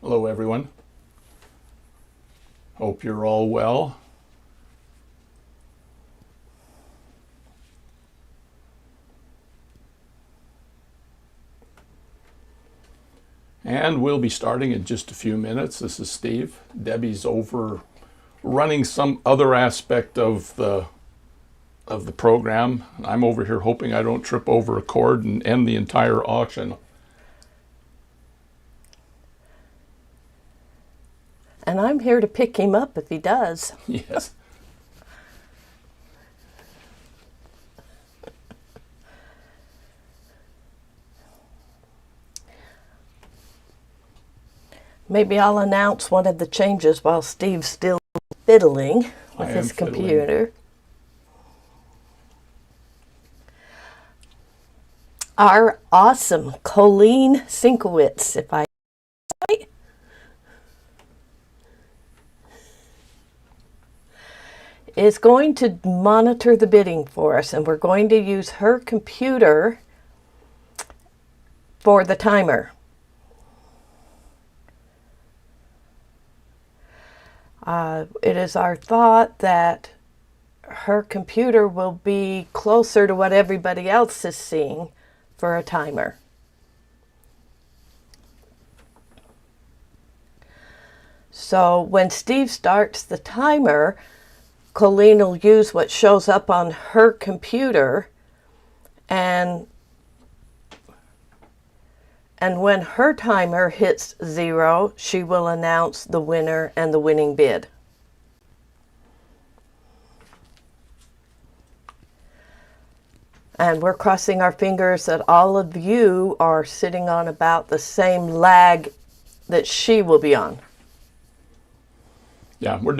Hello everyone. Hope you're all well. And we'll be starting in just a few minutes. This is Steve. Debbie's over running some other aspect of the program. I'm over here hoping I don't trip over a cord and end the entire auction. And I'm here to pick him up if he does. Yes. Maybe I'll announce one of the changes while Steve's still fiddling with his computer. Our awesome Colleen Sinkowitz, if I is going to monitor the bidding for us, and we're going to use her computer for the timer. It is our thought that her computer will be closer to what everybody else is seeing for a timer. So when Steve starts the timer, Colleen will use what shows up on her computer, and when her timer hits 0, she will announce the winner and the winning bid. And we're crossing our fingers that all of you are sitting on about the same lag that she will be on. Yeah, we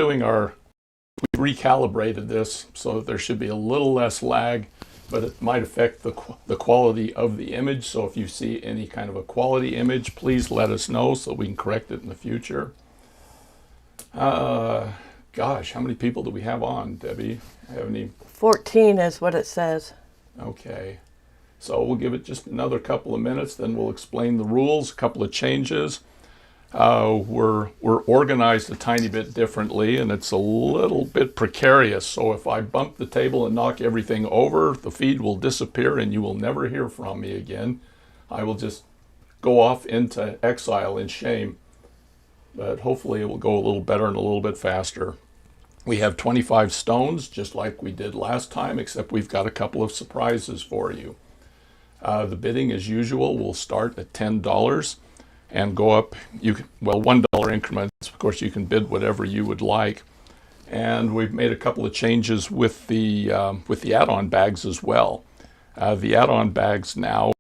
recalibrated this so that there should be a little less lag, but it might affect the quality of the image. So if you see any kind of a quality image, please let us know so we can correct it in the future. Gosh, how many people do we have on, Debbie? I haven't even... 14 is what it says. Okay, so we'll give it just another couple of minutes, then we'll explain the rules, a couple of changes. We're organized a tiny bit differently, and it's a little bit precarious. So if I bump the table and knock everything over, the feed will disappear and you will never hear from me again. I will just go off into exile in shame. But hopefully it will go a little better and a little bit faster. We have 25 stones, just like we did last time, except we've got a couple of surprises for you. The bidding, as usual, will start at $10. And go up, $1 increments. Of course, you can bid whatever you would like. And we've made a couple of changes with the add-on bags as well. The add-on bags now,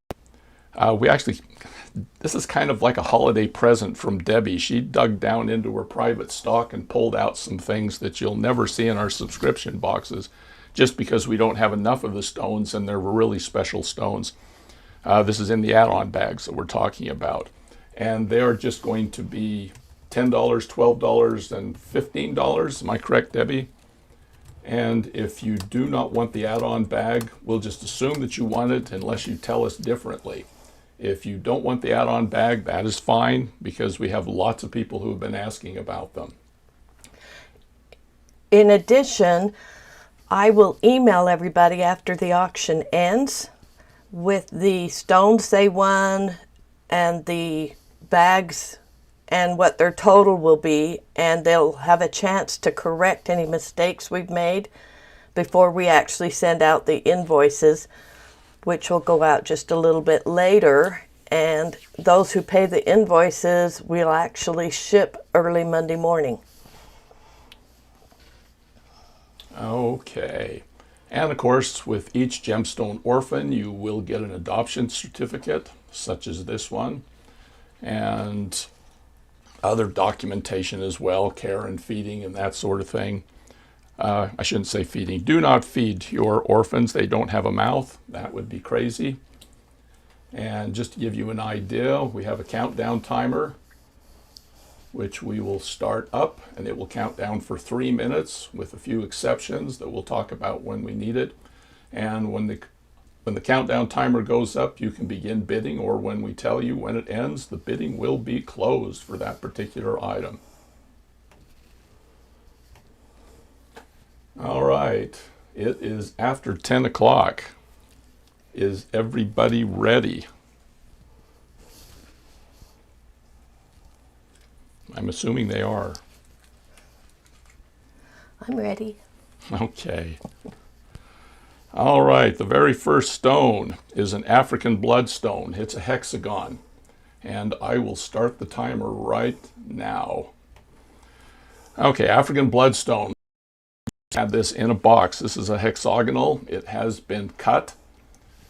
this is kind of like a holiday present from Debbie. She dug down into her private stock and pulled out some things that you'll never see in our subscription boxes, just because we don't have enough of the stones, and they're really special stones. This is in the add-on bags that we're talking about. And they are just going to be $10, $12, and $15. Am I correct, Debbie? And if you do not want the add-on bag, we'll just assume that you want it unless you tell us differently. If you don't want the add-on bag, that is fine, because we have lots of people who have been asking about them. In addition, I will email everybody after the auction ends with the stones they won and the bags and what their total will be, and they'll have a chance to correct any mistakes we've made before we actually send out the invoices, which will go out just a little bit later. And those who pay the invoices will actually ship early Monday morning. Okay. And of course, with each Gemstone Orphan, you will get an adoption certificate, such as this one, and other documentation as well, care and feeding and that sort of thing. I shouldn't say feeding. Do not feed your orphans. They don't have a mouth. That would be crazy. And just to give you an idea, we have a countdown timer, which we will start up, and it will count down for 3 minutes with a few exceptions that we'll talk about when we need it. And when the When the countdown timer goes up, you can begin bidding, or when we tell you when it ends, the bidding will be closed for that particular item. All right, it is after 10 o'clock. Is everybody ready? I'm assuming they are. I'm ready. Okay. All right, the very first stone is an African bloodstone. It's a hexagon. And I will start the timer right now. Okay, African bloodstone. Had this in a box. This is a hexagonal. It has been cut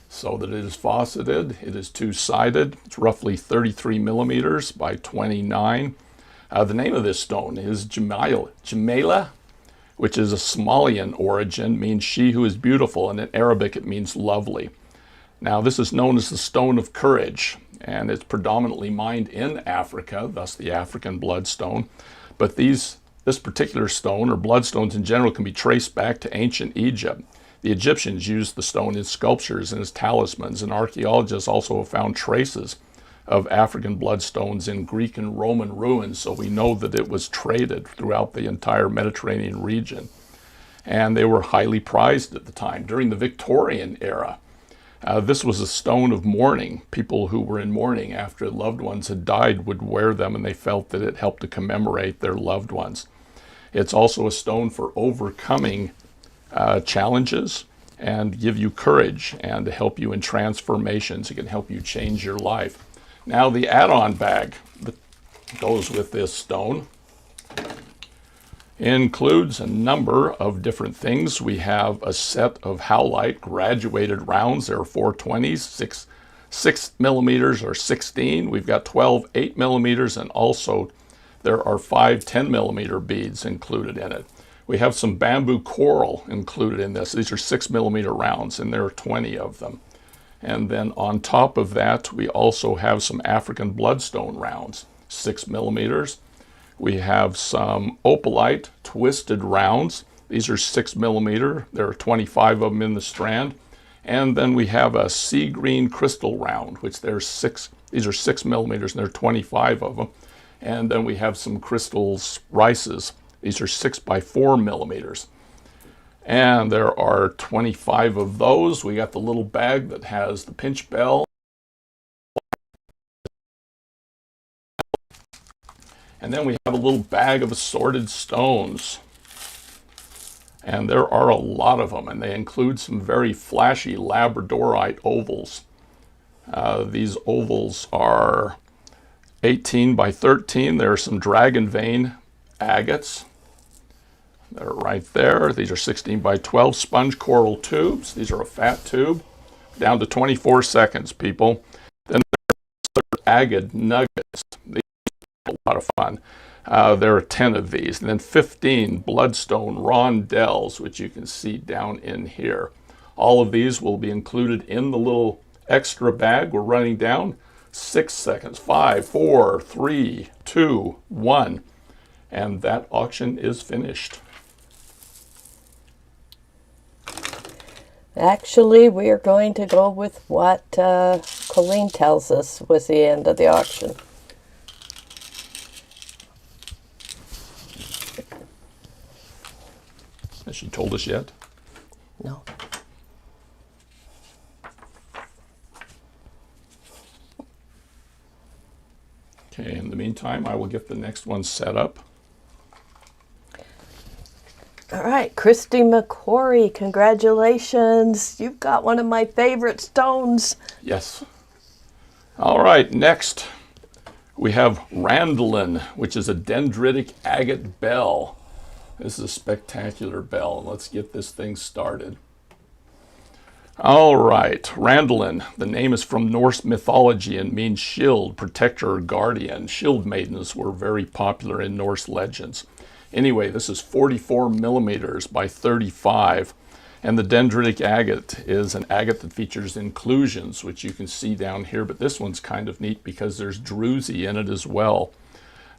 so that it is faceted. It is two-sided. It's roughly 33 millimeters by 29. The name of this stone is Gemela, which is a Somalian origin, means she who is beautiful, and in Arabic it means lovely. Now this is known as the stone of courage, and it's predominantly mined in Africa, thus the African bloodstone. But this particular stone, or bloodstones in general, can be traced back to ancient Egypt. The Egyptians used the stone in sculptures and as talismans, and archaeologists also have found traces of African bloodstones in Greek and Roman ruins, so we know that it was traded throughout the entire Mediterranean region. And they were highly prized at the time. During the Victorian era, this was a stone of mourning. People who were in mourning after loved ones had died would wear them, and they felt that it helped to commemorate their loved ones. It's also a stone for overcoming challenges and give you courage and to help you in transformations. It can help you change your life. Now the add-on bag that goes with this stone includes a number of different things. We have a set of howlite graduated rounds. There are 420s, 6 millimeters or 16. We've got 12 8 millimeters, and also there are 5 10 millimeter beads included in it. We have some bamboo coral included in this. These are 6 millimeter rounds, and there are 20 of them. And then on top of that, we also have some African bloodstone rounds, 6 millimeters. We have some opalite twisted rounds. These are 6 millimeter. There are 25 of them in the strand. And then we have a sea green crystal round, which these are 6 millimeters, and there are 25 of them. And then we have some crystals rices. These are 6 by 4 millimeters. And there are 25 of those. We got the little bag that has the pinch bell. And then we have a little bag of assorted stones. And there are a lot of them, and they include some very flashy labradorite ovals. These ovals are 18 by 13. There are some dragon vein agates. They're right there. These are 16 by 12 sponge coral tubes. These are a fat tube, down to 24 seconds, people. Then there's agate nuggets. These are a lot of fun. There are 10 of these. And then 15 bloodstone rondelles, which you can see down in here. All of these will be included in the little extra bag. We're running down 6 seconds. 5, 4, 3, 2, 1. And that auction is finished. Actually, we are going to go with what Colleen tells us was the end of the auction. Has she told us yet? No. Okay, in the meantime, I will get the next one set up. All right, Christy McQuarrie, congratulations. You've got one of my favorite stones. Yes. All right, next we have Randolin, which is a dendritic agate bell. This is a spectacular bell. Let's get this thing started. All right, Randolin. The name is from Norse mythology and means shield, protector, or guardian. Shield maidens were very popular in Norse legends. Anyway, this is 44 millimeters by 35, and the dendritic agate is an agate that features inclusions, which you can see down here, but this one's kind of neat because there's druzy in it as well.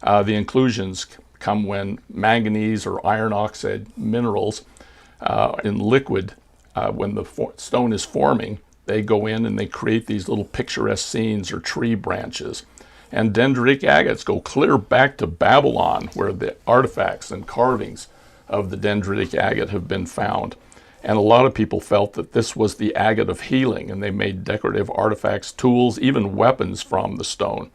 The inclusions come when manganese or iron oxide minerals in liquid, when the stone is forming, they go in and they create these little picturesque scenes or tree branches. And dendritic agates go clear back to Babylon, where the artifacts and carvings of the dendritic agate have been found. And a lot of people felt that this was the agate of healing, and they made decorative artifacts, tools, even weapons from the stone.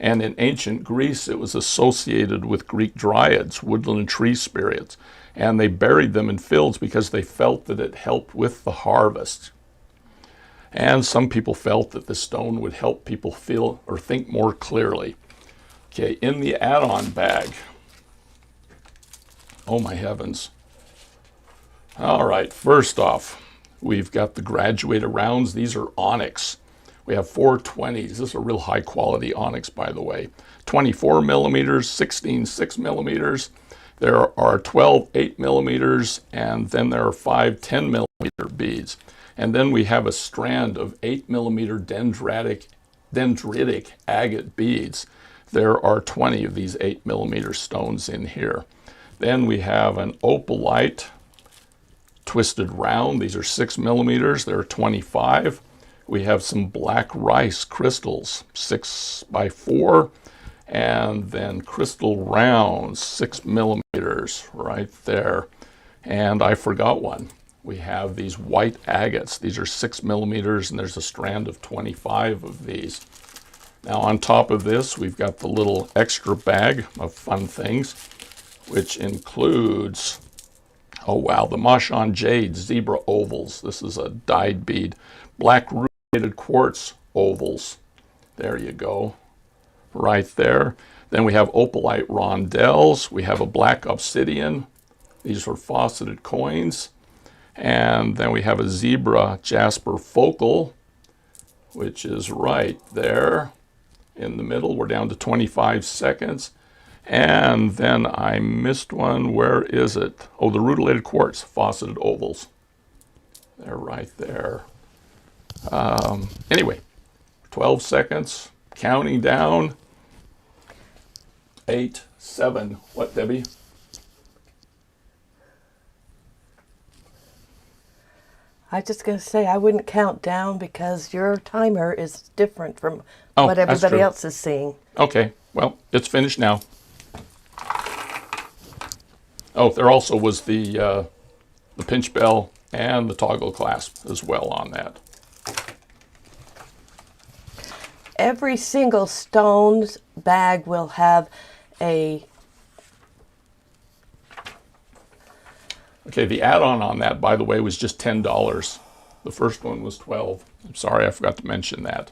And in ancient Greece, it was associated with Greek dryads, woodland tree spirits, and they buried them in fields because they felt that it helped with the harvest. And some people felt that the stone would help people feel or think more clearly. Okay, in the add-on bag, oh my heavens. All right, first off, we've got the graduated rounds. These are onyx. We have 420s. This is a real high quality onyx, by the way. 24 millimeters, 16 6 millimeters. There are 12 8 millimeters, and then there are 5 10 millimeter beads. And then we have a strand of 8 millimeter dendritic agate beads. There are 20 of these 8 millimeter stones in here. Then we have an opalite twisted round. These are 6 millimeters. There are 25. We have some black rice crystals, 6 by 4, and then crystal rounds, 6 millimeters right there. And I forgot one. We have these white agates. These are 6 millimeters, and there's a strand of 25 of these. Now on top of this, we've got the little extra bag of fun things, which includes, oh wow, the Mashon Jade Zebra Ovals. This is a dyed bead. Black rubiated quartz ovals. There you go, right there. Then we have opalite rondelles. We have a black obsidian. These are fauceted coins. And then we have a zebra jasper focal, which is right there in the middle. We're down to 25 seconds. And then I missed one. Where is it? Oh, the rutilated quartz fauceted ovals. They're right there. Anyway, 12 seconds, counting down. 8, 7, what, Debbie? I was just going to say I wouldn't count down because your timer is different from Oh, what that's everybody true. else is seeing. Okay, well, it's finished now. Oh, there also was the pinch bell and the toggle clasp as well on that. Every single stone's bag will have a... Okay, the add-on on that, by the way, was just $10. The first one was $12. I'm sorry, I forgot to mention that.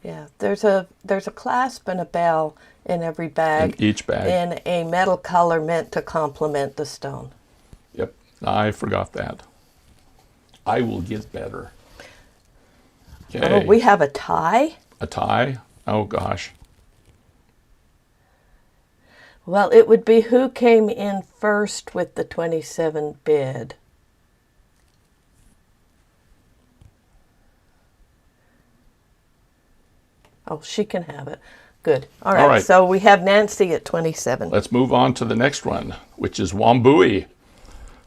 Yeah, there's a clasp and a bell in every bag. In each bag. In a metal color meant to complement the stone. Yep, I forgot that. I will get better. Okay. Oh, we have a tie? A tie? Oh, gosh. Well, it would be who came in first with the 27 bid. Oh, she can have it. Good. All right. So we have Nancy at 27. Let's move on to the next one, which is Wambui.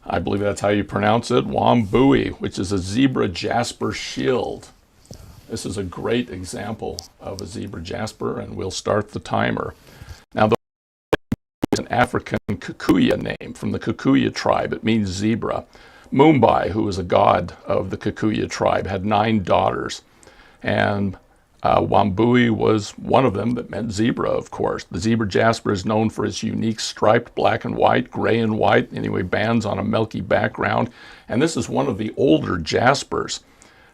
I believe that's how you pronounce it, Wambui, which is a zebra jasper shield. This is a great example of a zebra jasper, and we'll start the timer. Now, the is an African Kikuyu name from the Kikuyu tribe. It means zebra. Mumbai, who was a god of the Kikuyu tribe, had 9 daughters, and Wambui was one of them that meant zebra, of course. The zebra jasper is known for its unique striped black and white, gray and white, anyway, bands on a milky background. And this is one of the older jaspers.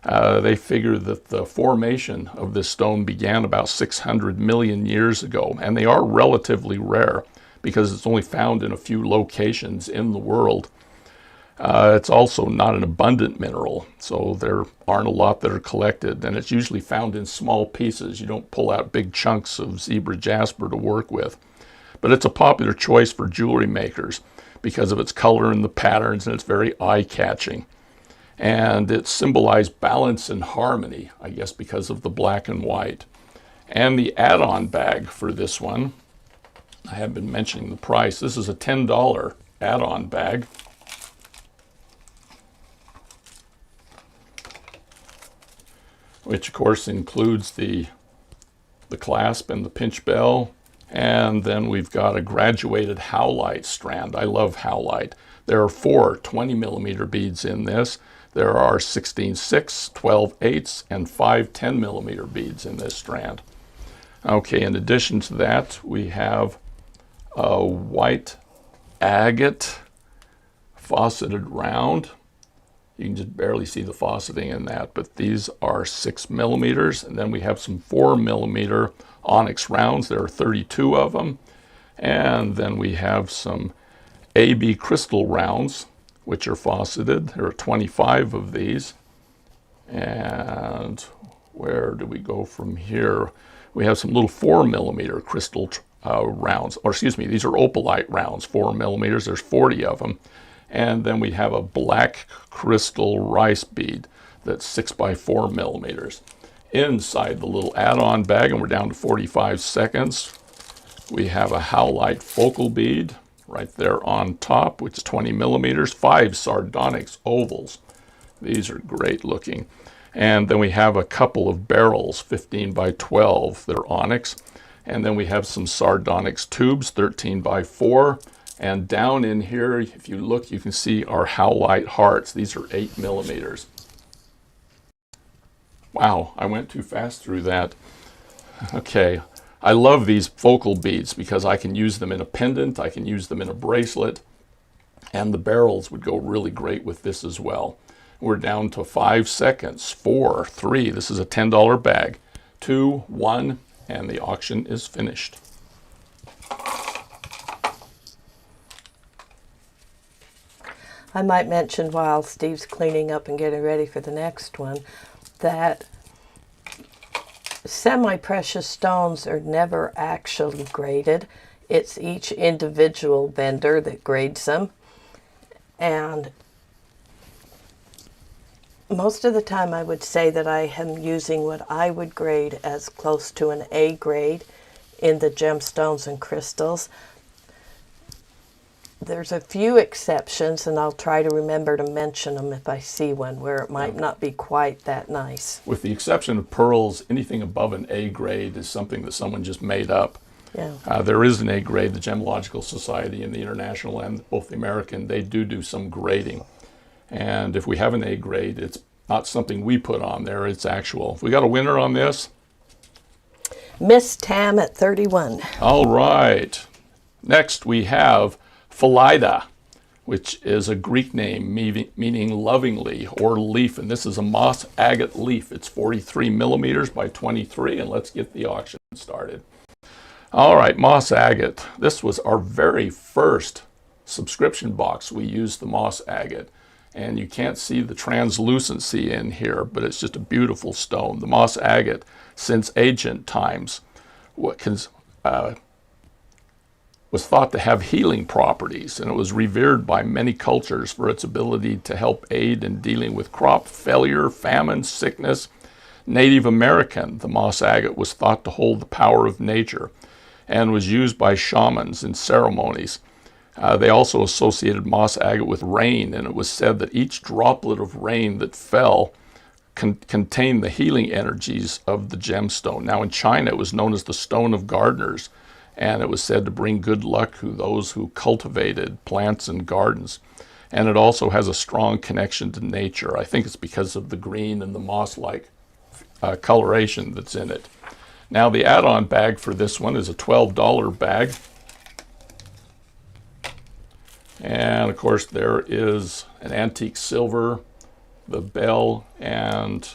They figure that the formation of this stone began about 600 million years ago, and they are relatively rare because it's only found in a few locations in the world. It's also not an abundant mineral, so there aren't a lot that are collected, and it's usually found in small pieces. You don't pull out big chunks of zebra jasper to work with. But it's a popular choice for jewelry makers because of its color and the patterns, and it's very eye-catching. And it symbolized balance and harmony, I guess, because of the black and white. And the add-on bag for this one, I have been mentioning the price. This is a $10 add-on bag. which of course includes the clasp and the pinch bell. And then we've got a graduated howlite strand. I love howlite. There are 4 20mm beads in this. There are 16/6, 12/8, and 5 10mm beads in this strand. Okay, in addition to that, we have a white agate faceted round. You can just barely see the faceting in that, but these are 6mm. And then we have some 4mm onyx rounds. There are 32 of them. And then we have some AB crystal rounds, which are faceted. There are 25 of these. And where do we go from here? We have some little 4mm crystal rounds, or excuse me, these are opalite rounds, 4mm. There's 40 of them. And then we have a black crystal rice bead that's 6x4mm. Inside the little add-on bag, and we're down to 45 seconds, we have a howlite focal bead right there on top, which is 20mm, 5 sardonyx ovals. These are great looking. And then we have a couple of barrels, 15x12, they're onyx. And then we have some sardonyx tubes, 13x4. And down in here, if you look, you can see our howlite hearts. These are 8mm. Wow, I went too fast through that. Okay, I love these focal beads because I can use them in a pendant, I can use them in a bracelet, and the barrels would go really great with this as well. We're down to 5 seconds, 4, 3, this is a $10 bag, 2, 1, and the auction is finished. I might mention while Steve's cleaning up and getting ready for the next one that semi-precious stones are never actually graded. It's each individual vendor that grades them. And most of the time I would say that I am using what I would grade as close to an A grade in the gemstones and crystals. There's a few exceptions, and I'll try to remember to mention them if I see one where it might not be quite that nice. With the exception of pearls, anything above an A grade is something that someone just made up. Yeah. There is an A grade, the Gemological Society and the International and both the American, they do some grading. And if we have an A grade, it's not something we put on there, it's actual. We got a winner on this? Miss Tam at 31. All right. Next we have Phillida, which is a Greek name meaning lovingly or leaf, and this is a moss agate leaf. It's 43mm by 23, and let's get the auction started. All right, moss agate. This was our very first subscription box. We used the moss agate, and you can't see the translucency in here, but it's just a beautiful stone. The moss agate, since ancient times, was thought to have healing properties, and it was revered by many cultures for its ability to help aid in dealing with crop failure, famine, sickness. Native American, the moss agate was thought to hold the power of nature and was used by shamans in ceremonies. They also associated moss agate with rain, and it was said that each droplet of rain that fell contained the healing energies of the gemstone. Now in China, it was known as the stone of gardeners, and it was said to bring good luck to those who cultivated plants and gardens. And it also has a strong connection to nature. I think it's because of the green and the moss-like coloration that's in it. Now the add-on bag for this one is a $12 bag. And of course there is an antique silver, the bell, and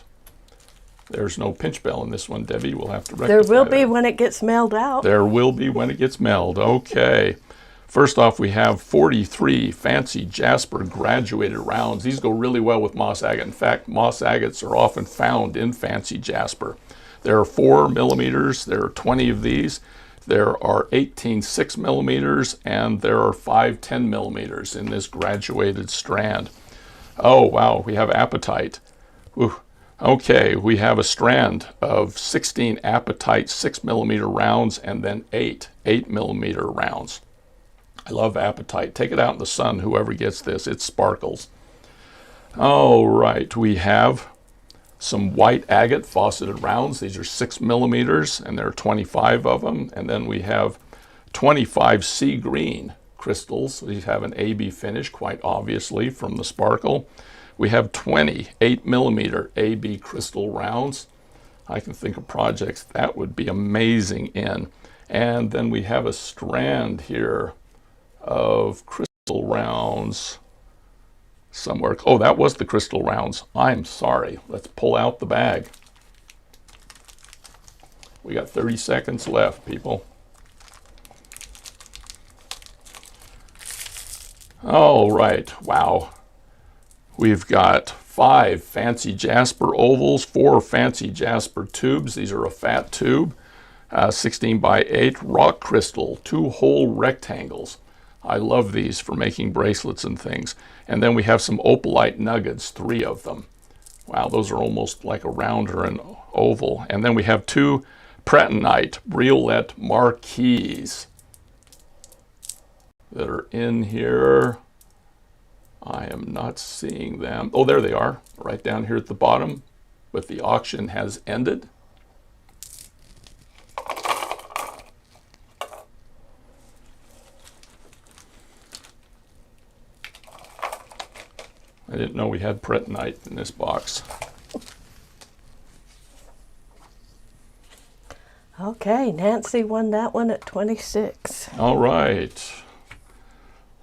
there's no pinch bell in this one, Debbie. We'll have to rectify There will that. be when it gets mailed out. There will be when it gets mailed. Okay. First off, we have 43 fancy jasper graduated rounds. These go really well with moss agate. In fact, moss agates are often found in fancy jasper. There are 4mm. There are 20 of these. There are 18 6mm, and there are 5 10mm in this graduated strand. Oh, wow. We have apatite. Whew. Okay, we have a strand of 16 apatite 6mm rounds and then 8 8mm rounds. I love apatite. Take it out in the sun, whoever gets this. It sparkles. All right, we have some white agate faceted rounds. These are 6 millimeters, and there are 25 of them. And then we have 25 sea green crystals. These have an AB finish, quite obviously, from the sparkle. We have 20 8 millimeter AB crystal rounds. I can think of projects that would be amazing in. And then we have a strand here of crystal rounds somewhere. Oh, that was the crystal rounds. I'm sorry. Let's pull out the bag. We got 30 seconds left, people. All right. Wow. We've got 5 fancy jasper ovals, 4 fancy jasper tubes. These are a fat tube, 16 by 8 rock crystal, 2 whole rectangles. I love these for making bracelets and things. And then we have some opalite nuggets, 3 of them. Wow, those are almost like a round or an oval. And then we have 2 Pratinite briolette marquees that are in here. I am not seeing them. Oh, there they are, right down here at the bottom. But the auction has ended. I didn't know we had Pratinite in this box. Okay, Nancy won that one at 26. All right.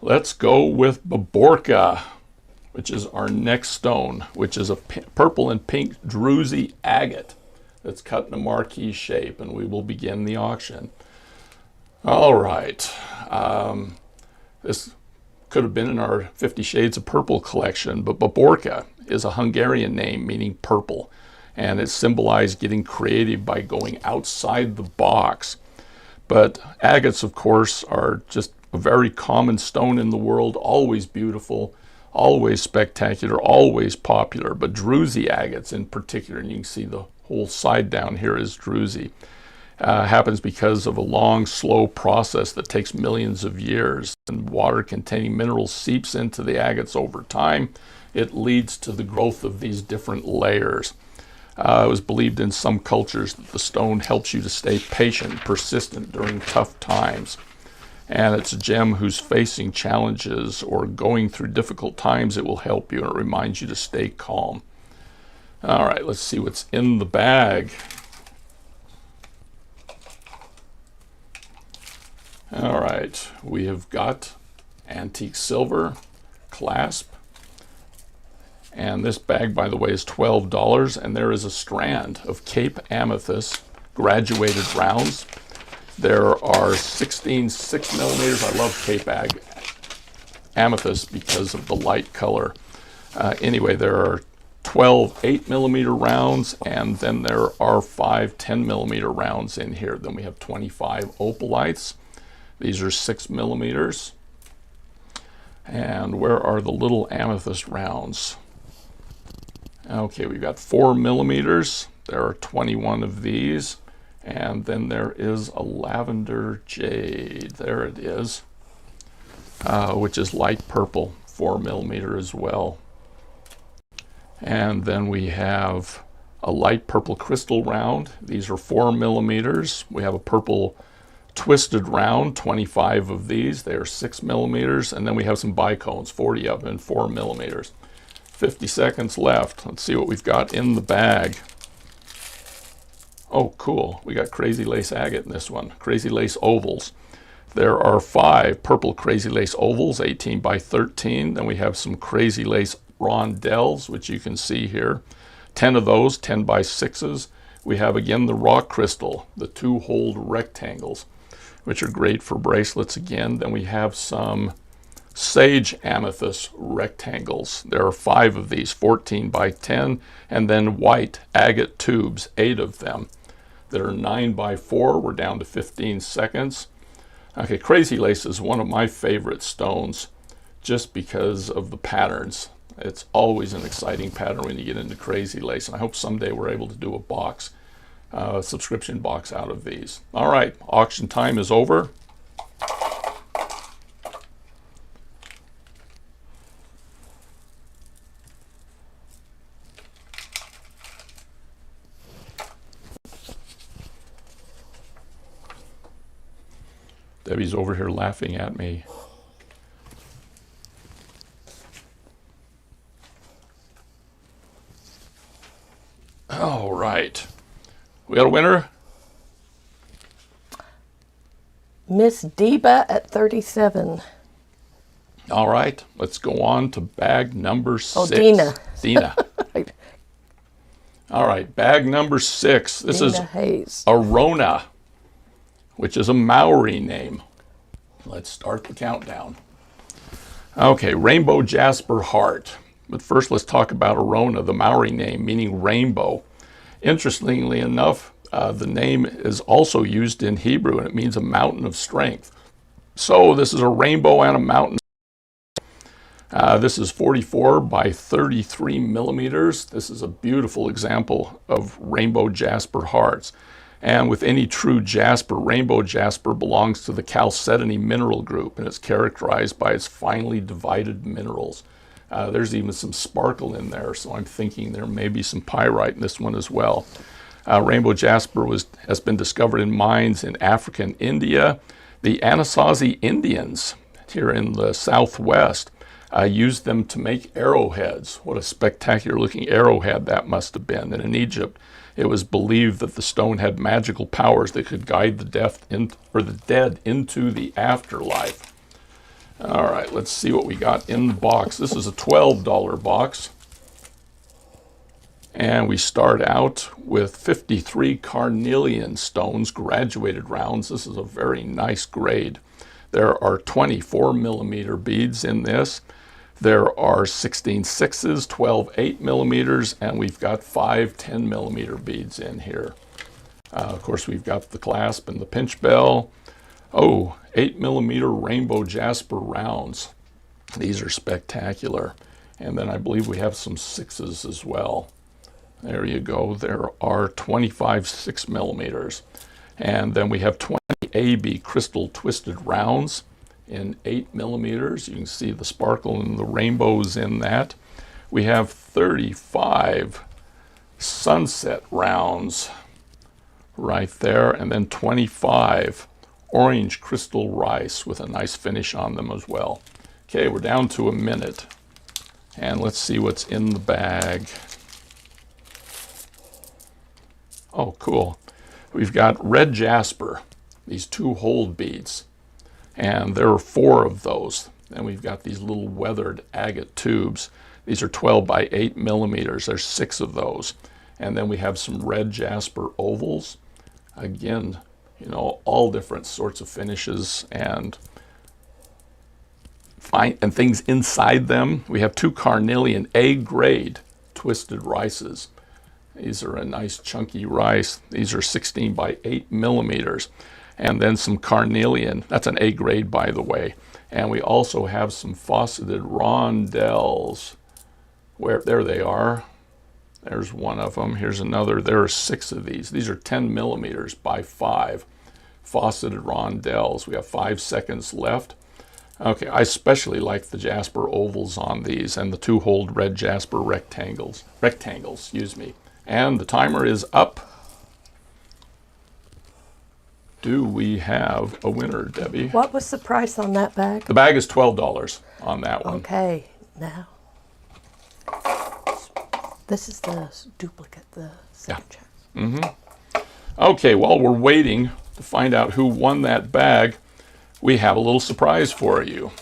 Let's go with Baborka, which is our next stone, which is a purple and pink druzy agate that's cut in a marquee shape, and we will begin the auction. All right. This could have been in our 50 Shades of Purple collection, but Baborka is a Hungarian name meaning purple, and it symbolized getting creative by going outside the box. But agates, of course, are just a very common stone in the world, always beautiful, always spectacular, always popular. But druzy agates in particular, and you can see the whole side down here is druzy, happens because of a long, slow process that takes millions of years. And water containing minerals seeps into the agates over time. It leads to the growth of these different layers. It was believed in some cultures that the stone helps you to stay patient, persistent during tough times. And it's a gem who's facing challenges or going through difficult times. It will help you, and it reminds you to stay calm. All right, let's see what's in the bag. All right, we have got antique silver clasp. And this bag, by the way, is $12, and there is a strand of Cape Amethyst graduated rounds. There are 16 6 millimeters. I love Cape Amethyst because of the light color. Anyway, there are 12 8 millimeter rounds, and then there are 5 10 millimeter rounds in here. Then we have 25 opalites. These are 6 millimeters. And where are the little amethyst rounds? Okay, we've got 4 millimeters. There are 21 of these. And then there is a lavender jade. There it is, which is light purple, 4 millimeter as well. And then we have a light purple crystal round. These are 4 millimeters. We have a purple twisted round, 25 of these. They are 6 millimeters. And then we have some bicones, 40 of them, 4 millimeters. 50 seconds left. Let's see what we've got in the bag. Oh, cool. We got crazy lace agate in this one. Crazy lace ovals. There are 5 purple crazy lace ovals, 18 by 13. Then we have some crazy lace rondelles, which you can see here. 10 of those, 10 by 6s. We have again the rock crystal, the 2-holed rectangles, which are great for bracelets again. Then we have some sage amethyst rectangles. There are 5 of these, 14 by 10, and then white agate tubes, 8 of them. There are 9 by 4. We're down to 15 seconds. Okay, crazy lace is one of my favorite stones just because of the patterns. It's always an exciting pattern when you get into crazy lace, and I hope someday we're able to do a box, subscription box out of these. All right, auction time is over. Debbie's over here laughing at me. All right. We got a winner? Miss Deba at 37. All right. Let's go on to bag number 6. Oh, Dina. Dina. All right. Bag number 6. This Dina is Hayes. Arona, which is a Maori name. Let's start the countdown. Okay. Rainbow Jasper Heart. But first, let's talk about Arona, the Maori name, meaning rainbow. Interestingly enough, the name is also used in Hebrew, and it means a mountain of strength. So this is a rainbow and a mountain. This is 44 by 33 millimeters. This is a beautiful example of rainbow jasper hearts. And with any true jasper, rainbow jasper belongs to the chalcedony mineral group, and it's characterized by its finely divided minerals. There's even some sparkle in there, so I'm thinking there may be some pyrite in this one as well. Rainbow jasper has been discovered in mines in Africa and India. The Anasazi Indians here in the southwest used them to make arrowheads. What a spectacular looking arrowhead that must have been. And in Egypt, it was believed that the stone had magical powers that could guide the dead into the afterlife. All right, let's see what we got in the box. This is a $12 box. And we start out with 53 carnelian stones, graduated rounds. This is a very nice grade. There are 24 millimeter beads in this. There are 16 6s, 12 8 millimeters, and we've got 5 10 millimeter beads in here. Of course, we've got the clasp and the pinch bell. Oh, 8 millimeter rainbow jasper rounds. These are spectacular. And then I believe we have some 6s as well. There you go. There are 25 6 millimeters. And then we have 20 AB crystal twisted rounds in 8 millimeters. You can see the sparkle and the rainbows in that. We have 35 sunset rounds right there, and then 25 orange crystal rice with a nice finish on them as well. Okay, we're down to a minute, and let's see what's in the bag. Oh, cool. We've got red jasper, these 2 hold beads, and there are 4 of those. And we've got these little weathered agate tubes. These are 12 by 8 millimeters. There's 6 of those. And then we have some red jasper ovals. Again, you know, all different sorts of finishes and things inside them. We have 2 carnelian A-grade twisted rices. These are a nice chunky rice. These are 16 by 8 millimeters. And then some carnelian. That's an A grade, by the way. And we also have some faceted rondelles. There they are. There's one of them. Here's another. There are 6 of these. These are 10 millimeters by 5 faceted rondelles. We have 5 seconds left. Okay, I especially like the jasper ovals on these and the 2-hold red jasper rectangles, excuse me. And the timer is up. Do we have a winner, Debbie? What was the price on that bag? The bag is $12 on that one. Okay, now. This is the duplicate, the second check. Mm-hmm. Okay, while we're waiting to find out who won that bag, we have a little surprise for you.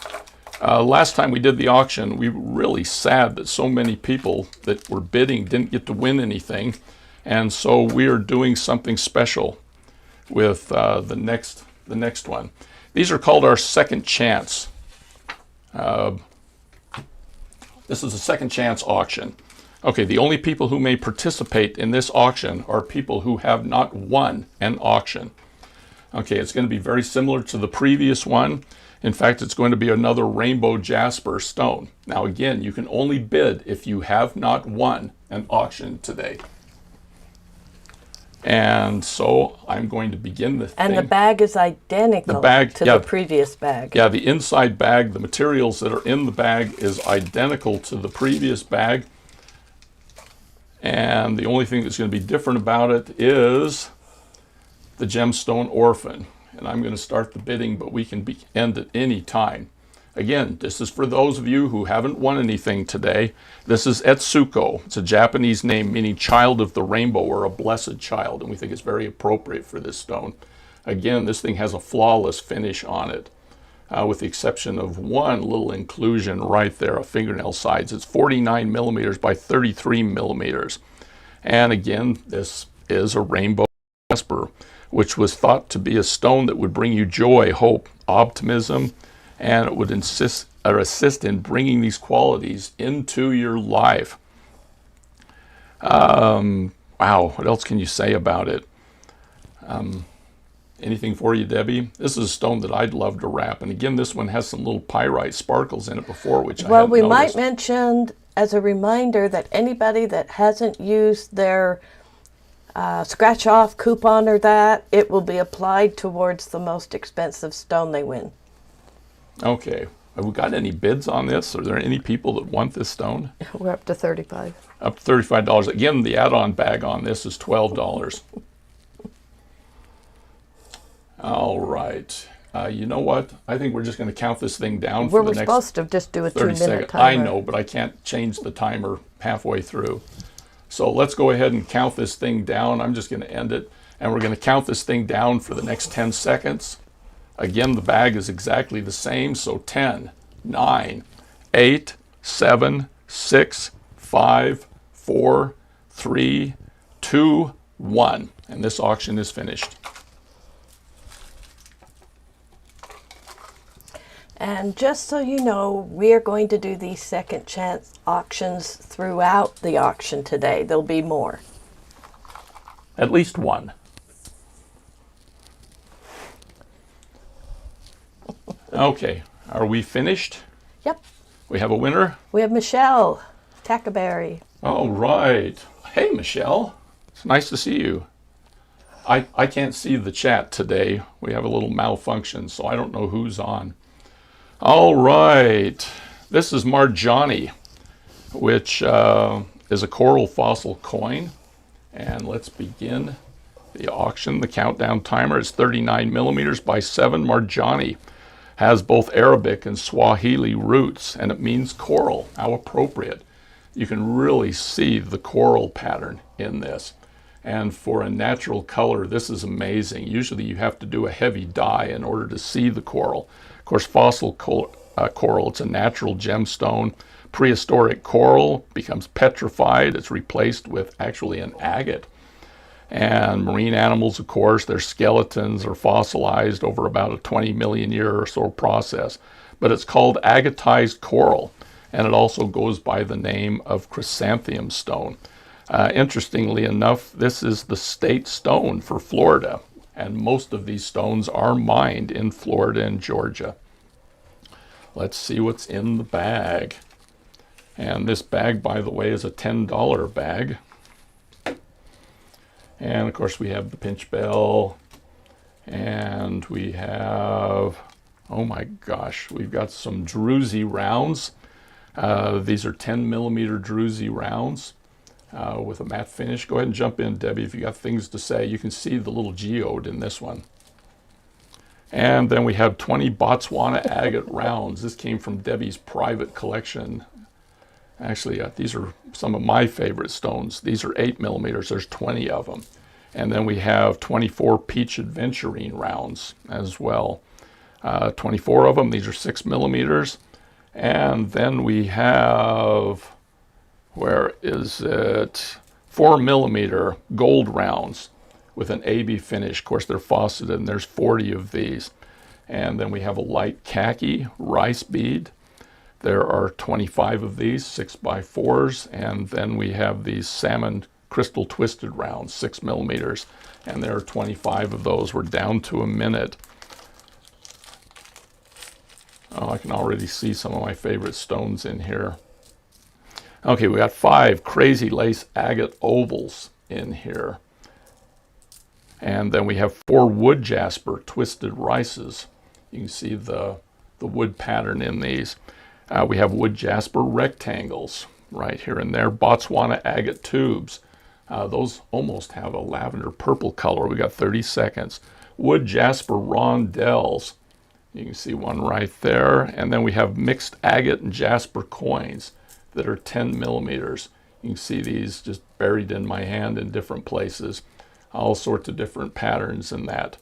Last time we did the auction, we were really sad that so many people that were bidding didn't get to win anything. And so we are doing something special with the next one. These are called our second chance. This is a second chance auction. Okay, the only people who may participate in this auction are people who have not won an auction. Okay, it's going to be very similar to the previous one. In fact, it's going to be another rainbow jasper stone. Now again, you can only bid if you have not won an auction today. And so I'm going to begin the thing. And the bag is identical to the previous bag. Yeah, the inside bag, the materials that are in the bag is identical to the previous bag. And the only thing that's going to be different about it is the Gemstone Orphan. and I'm going to start the bidding, but we can end at any time. Again, this is for those of you who haven't won anything today. This is Etsuko. It's a Japanese name meaning child of the rainbow, or a blessed child, and we think it's very appropriate for this stone. Again, this thing has a flawless finish on it, with the exception of one little inclusion right there, a fingernail size. It's 49 millimeters by 33 millimeters. And again, this is a rainbow jasper, which was thought to be a stone that would bring you joy, hope, optimism, and it would assist in bringing these qualities into your life. Wow, what else can you say about it? Anything for you, Debbie? This is a stone that I'd love to wrap. And again, this one has some little pyrite sparkles in it before, which I hadn't noticed. Might mention as a reminder that anybody that hasn't used their scratch off coupon or that, it will be applied towards the most expensive stone they win. Okay. Have we got any bids on this? Are there any people that want this stone? We're up to $35. Up to $35. Again, the add-on bag on this is $12. All right. You know what? I think we're just going to count this thing down for the next 30 seconds. We're supposed to just do a 2-minute timer. I know, but I can't change the timer halfway through. So let's go ahead and count this thing down. I'm just going to end it, and we're going to count this thing down for the next 10 seconds. Again, the bag is exactly the same, so 10, 9, 8, 7, 6, 5, 4, 3, 2, 1. And this auction is finished. And just so you know, we're going to do these second chance auctions throughout the auction today. There'll be more. At least one. Okay, are we finished? Yep. We have a winner? We have Michelle Tackaberry. All right. Hey, Michelle. It's nice to see you. I can't see the chat today. We have a little malfunction, so I don't know who's on. All right. This is Marjani, which is a coral fossil coin. And let's begin the auction. The countdown timer is 39 millimeters by 7. Marjani has both Arabic and Swahili roots, and it means coral. How appropriate. You can really see the coral pattern in this. And for a natural color, this is amazing. Usually you have to do a heavy dye in order to see the coral. Of course, fossil coral, it's a natural gemstone. Prehistoric coral becomes petrified. It's replaced with actually an agate. And marine animals, of course, their skeletons are fossilized over about a 20 million year or so process. But it's called agatized coral, and it also goes by the name of chrysanthemum stone. Interestingly enough, this is the state stone for Florida, and most of these stones are mined in Florida and Georgia. Let's see what's in the bag. And this bag, by the way, is a $10 bag. And of course we have the pinch bell, and we have, oh my gosh, we've got some druzy rounds. These are 10 millimeter druzy rounds with a matte finish. Go ahead and jump in, Debbie, if you got things to say. You can see the little geode in this one. And then we have 20 Botswana agate rounds. This came from Debbie's private collection. Actually, these are some of my favorite stones. These are 8 millimeters. There's 20 of them. And then we have 24 peach adventurine rounds as well. 24 of them. These are 6 millimeters. And then we have, where is it? 4 millimeter gold rounds with an AB finish. Of course, they're faceted, and there's 40 of these. And then we have a light khaki rice bead. There are 25 of these, 6x4s, and then we have these salmon crystal twisted rounds, 6 millimeters, and there are 25 of those. We're down to a minute. Oh, I can already see some of my favorite stones in here. Okay, we got 5 crazy lace agate ovals in here. And then we have 4 wood jasper twisted rices. You can see the wood pattern in these. We have wood jasper rectangles right here and there. Botswana agate tubes. Those almost have a lavender purple color. We got 30 seconds. wood jasper rondelles. You can see one right there. And then we have mixed agate and jasper coins that are 10 millimeters. You can see these just buried in my hand in different places. All sorts of different patterns in that.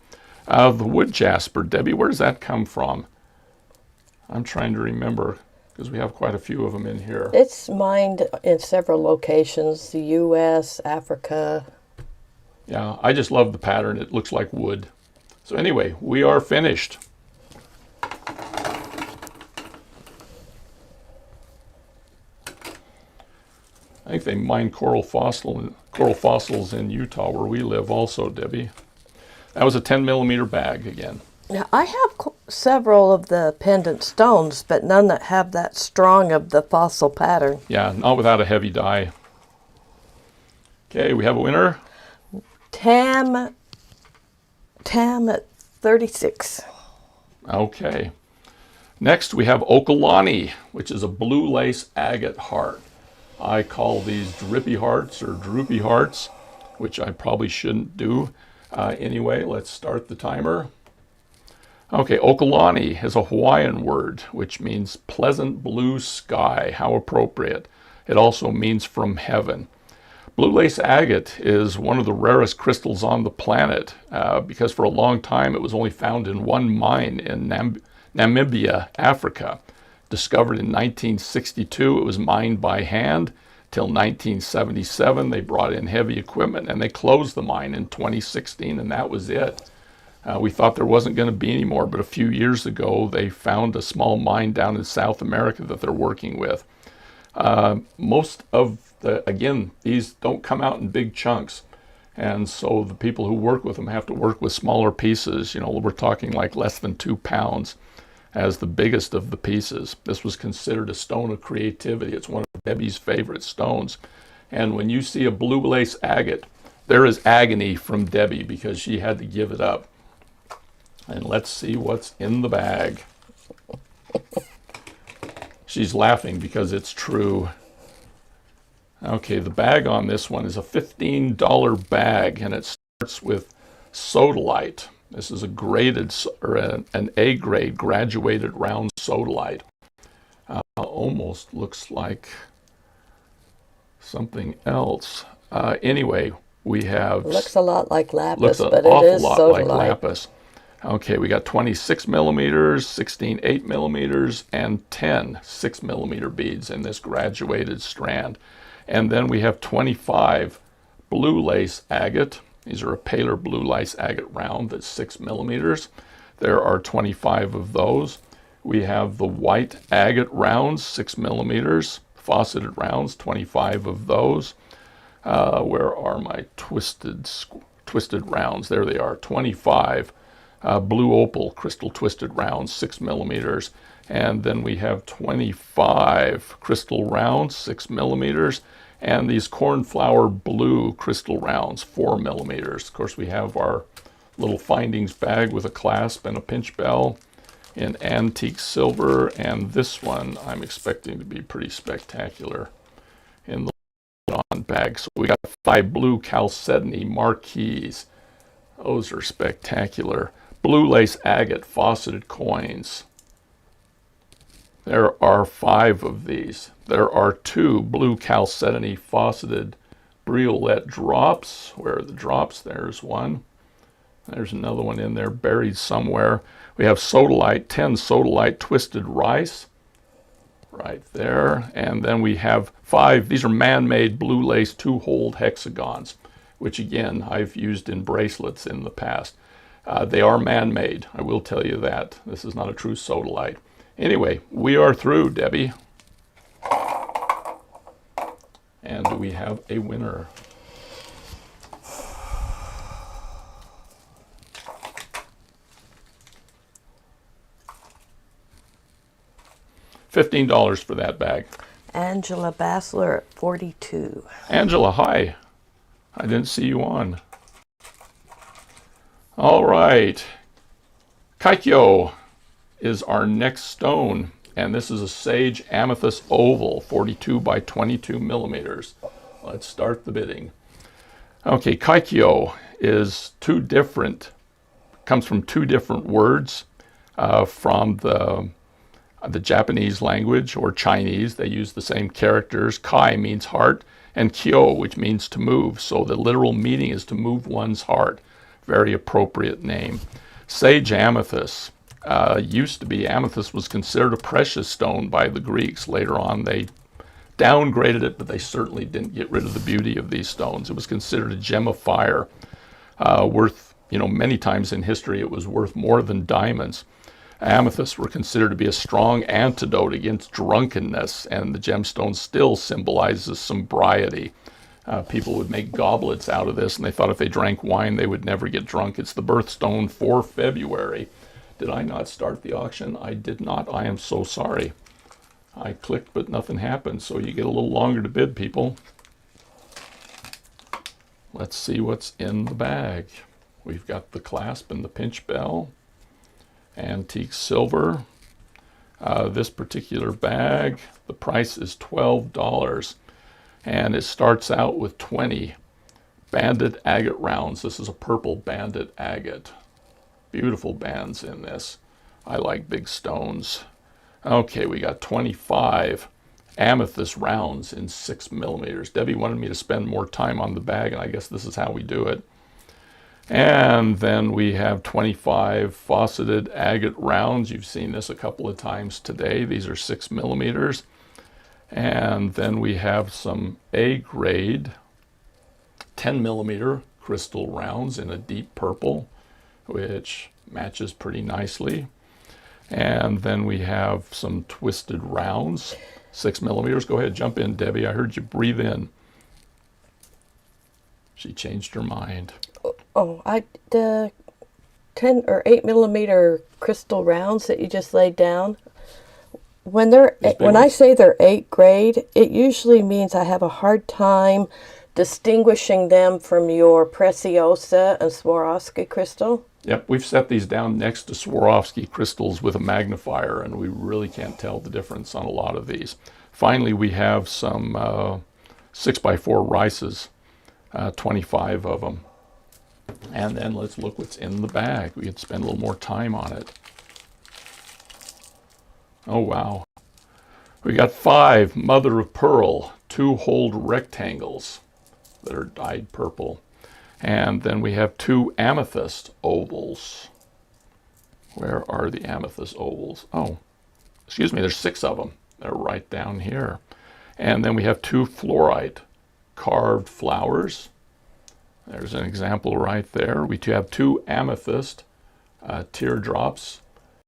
The wood jasper, Debbie, where does that come from? I'm trying to remember because we have quite a few of them in here. It's mined in several locations, the U.S., Africa. Yeah, I just love the pattern. It looks like wood. So anyway, we are finished. I think they mine coral fossils in Utah where we live also, Debbie. That was a 10 millimeter bag again. Now, I have several of the pendant stones, but none that have that strong of the fossil pattern. Yeah, not without a heavy dye. Okay, we have a winner. Tam at 36. Okay. Next we have Okalani, which is a blue lace agate heart. I call these drippy hearts or droopy hearts, which I probably shouldn't do. Anyway, let's start the timer. Okay, Okalani is a Hawaiian word, which means pleasant blue sky. How appropriate. It also means from heaven. Blue lace agate is one of the rarest crystals on the planet because for a long time it was only found in one mine in Namibia, Africa. Discovered in 1962, it was mined by hand. Till 1977, they brought in heavy equipment and they closed the mine in 2016, and that was it. We thought there wasn't going to be any more, but a few years ago, they found a small mine down in South America that they're working with. Most of again, these don't come out in big chunks. And so the people who work with them have to work with smaller pieces. You know, we're talking like less than 2 pounds as the biggest of the pieces. This was considered a stone of creativity. It's one of Debbie's favorite stones. And when you see a blue lace agate, there is agony from Debbie because she had to give it up. And let's see what's in the bag. She's laughing because it's true. Okay, the bag on this one is a $15 bag, and it starts with sodalite. This is a graded, or an A-grade graduated round sodalite. Almost looks like something else. Anyway, we have... Looks a lot like lapis, looks an but awful it is lot sodalite. like lapis. Okay, we got 26 millimeters, 16 8 millimeters, and 10 6 millimeter beads in this graduated strand. And then we have 25 blue lace agate. These are a paler blue lace agate round that's 6 millimeters. There are 25 of those. We have the white agate rounds, 6 millimeters, fauceted rounds, 25 of those. Where are my twisted rounds? There they are, 25. Blue opal crystal twisted rounds, 6 millimeters. And then we have 25 crystal rounds, 6 millimeters. And these cornflower blue crystal rounds, 4 millimeters. Of course, we have our little findings bag with a clasp and a pinch bell in antique silver. And this one I'm expecting to be pretty spectacular in the bag. So we got 5 blue chalcedony marquees. Those are spectacular. Blue lace agate fauceted coins. There are 5 of these. There are 2 blue chalcedony fauceted briolette drops. Where are the drops? There's one. There's another one in there buried somewhere. We have sodalite, 10 sodalite twisted rice. Right there. And then we have 5. These are man-made blue lace 2-holed hexagons, which again, I've used in bracelets in the past. They are man-made, I will tell you that. This is not a true sodalite. Anyway, we are through, Debbie. And we have a winner. $15 for that bag. Angela Bassler at 42. Angela, hi. I didn't see you on. All right. Kaikyo is our next stone, and this is a sage amethyst oval, 42 by 22 millimeters. Let's start the bidding. Okay, Kaikyo is 2 different comes from two different words from the Japanese language or Chinese. They use the same characters. Kai means heart, and kyo, which means to move. So the literal meaning is to move one's heart. Very appropriate name. Sage amethyst. Used to be, amethyst was considered a precious stone by the Greeks. Later on, they downgraded it, but they certainly didn't get rid of the beauty of these stones. It was considered a gem of fire, worth, many times in history it was worth more than diamonds. Amethysts were considered to be a strong antidote against drunkenness, and the gemstone still symbolizes sobriety. People would make goblets out of this, and they thought if they drank wine, they would never get drunk. It's the birthstone for February. Did I not start the auction? I did not. I am so sorry. I clicked, but nothing happened, so you get a little longer to bid, people. Let's see what's in the bag. We've got the clasp and the pinch bell. Antique silver. This particular bag, the price is $12, and it starts out with 20 banded agate rounds. This is a purple banded agate. Beautiful bands in this. I like big stones. Okay, we got 25 amethyst rounds in 6 millimeters. Debbie wanted me to spend more time on the bag, and I guess this is how we do it. And then we have 25 faceted agate rounds. You've seen this a couple of times today. These are 6 millimeters. And then we have some A-grade 10 millimeter crystal rounds in a deep purple, which matches pretty nicely. And then we have some twisted rounds, 6 millimeters. Go ahead, jump in, Debbie. I heard you breathe in. She changed her mind. Oh, the 10 or 8 millimeter crystal rounds that you just laid down. When I say they're 8 grade, it usually means I have a hard time distinguishing them from your Preciosa and Swarovski crystal. Yep, we've set these down next to Swarovski crystals with a magnifier, and we really can't tell the difference on a lot of these. Finally, we have some 6x4 rices, 25 of them. And then let's look what's in the bag. We could spend a little more time on it. Oh, wow. We got 5 mother of pearl 2-holed rectangles that are dyed purple. And then we have 2 amethyst ovals. Where are the amethyst ovals? Oh, excuse me, there's 6 of them. They're right down here. And then we have 2 fluorite carved flowers. There's an example right there. We have 2 amethyst teardrops.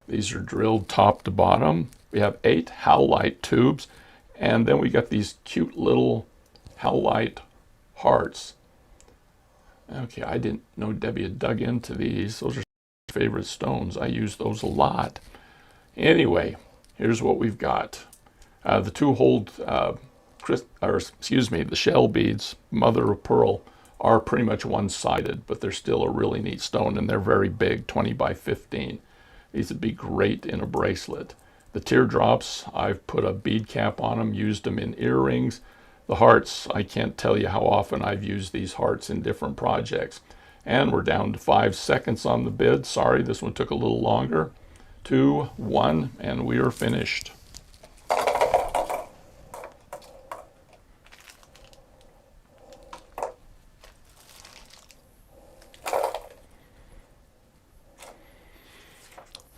These are drilled top to bottom. We have 8 howlite tubes. And then we got these cute little howlite hearts. Okay, I didn't know Debbie had dug into these. Those are favorite stones. I use those a lot. Anyway, here's what we've got. The 2-holed, the shell beads, mother of pearl, are pretty much one-sided, but they're still a really neat stone, and they're very big, 20 by 15. These would be great in a bracelet. The teardrops, I've put a bead cap on them, used them in earrings. The hearts, I can't tell you how often I've used these hearts in different projects. And we're down to 5 seconds on the bid. Sorry, this one took a little longer. 2, 1, and we are finished.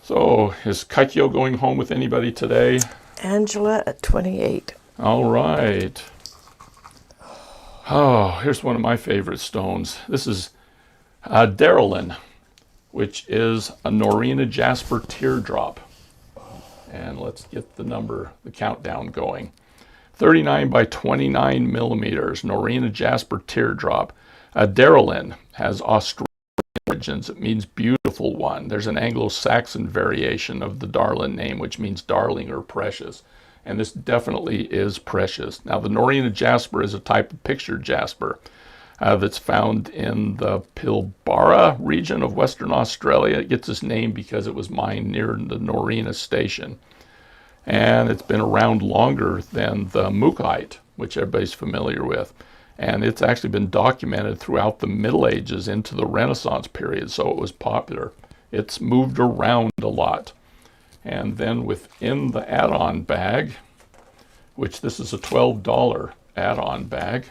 So, is Kaikyo going home with anybody today? Angela at 28. All right. Oh, here's one of my favorite stones. This is Darylin, which is a Norina jasper teardrop. And let's get the countdown going. 39 by 29 millimeters, Norina jasper teardrop. Darylin has Australian origins. It means beautiful one. There's an Anglo-Saxon variation of the Darlin name, which means darling or precious. And this definitely is precious. Now, the Norina jasper is a type of picture jasper that's found in the Pilbara region of Western Australia. It gets its name because it was mined near the Norina station. And it's been around longer than the Mookaite, which everybody's familiar with. And it's actually been documented throughout the Middle Ages into the Renaissance period, so it was popular. It's moved around a lot. And then within the add-on bag, which this is a $12 add-on bag,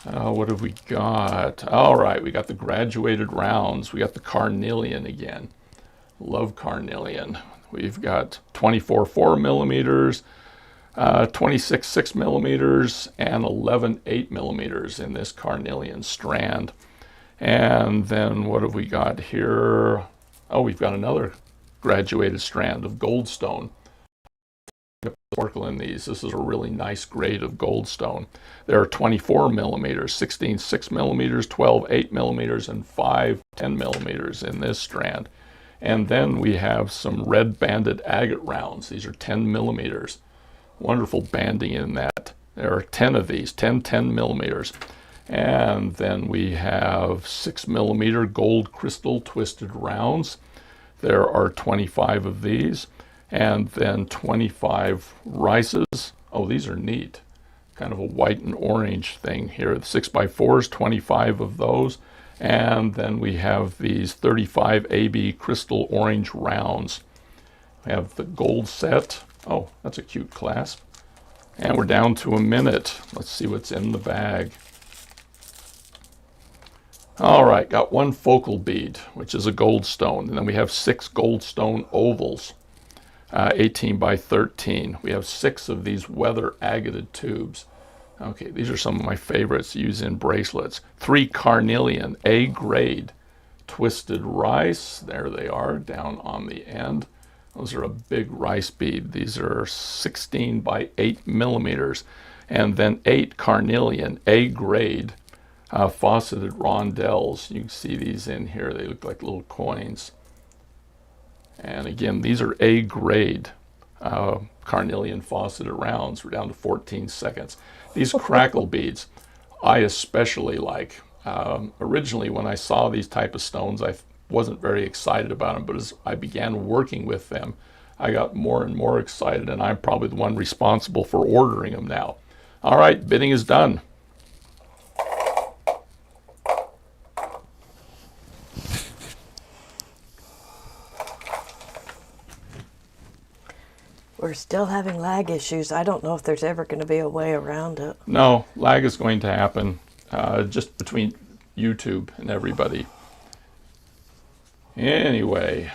what have we got? All right, we got the graduated rounds. We got the carnelian again. Love carnelian. We've got 24 4 millimeters, 26 6 millimeters, and 11 8 millimeters in this carnelian strand. And then what have we got here? Oh, we've got another graduated strand of goldstone. Sparkle in these. This is a really nice grade of goldstone. There are 24 millimeters, 16 6 millimeters, 12 8 millimeters, and 5 10 millimeters in this strand. And then we have some red banded agate rounds. These are 10 millimeters. Wonderful banding in that. There are 10 of these, 10 millimeters. And then we have 6 millimeter gold crystal twisted rounds. There are 25 of these. And then 25 rices. Oh, these are neat. Kind of a white and orange thing here. The 6x4s, 25 of those. And then we have these 35 AB crystal orange rounds. We have the gold set. Oh, that's a cute clasp. And we're down to a minute. Let's see what's in the bag. All right, got one focal bead, which is a goldstone. And then we have 6 goldstone ovals, 18 by 13. We have 6 of these weather agated tubes. Okay, these are some of my favorites to use in bracelets. 3 carnelian A grade twisted rice. There they are down on the end. Those are a big rice bead. These are 16 by 8 millimeters. And then 8 carnelian A grade faceted rondelles. You can see these in here. They look like little coins. And again, these are A grade carnelian faceted rounds. We're down to 14 seconds. These crackle beads, I especially like. Originally, when I saw these type of stones, I wasn't very excited about them, but as I began working with them, I got more and more excited, and I'm probably the one responsible for ordering them now. All right, bidding is done. We're still having lag issues. I don't know if there's ever going to be a way around it. No, lag is going to happen just between YouTube and everybody. Anyway,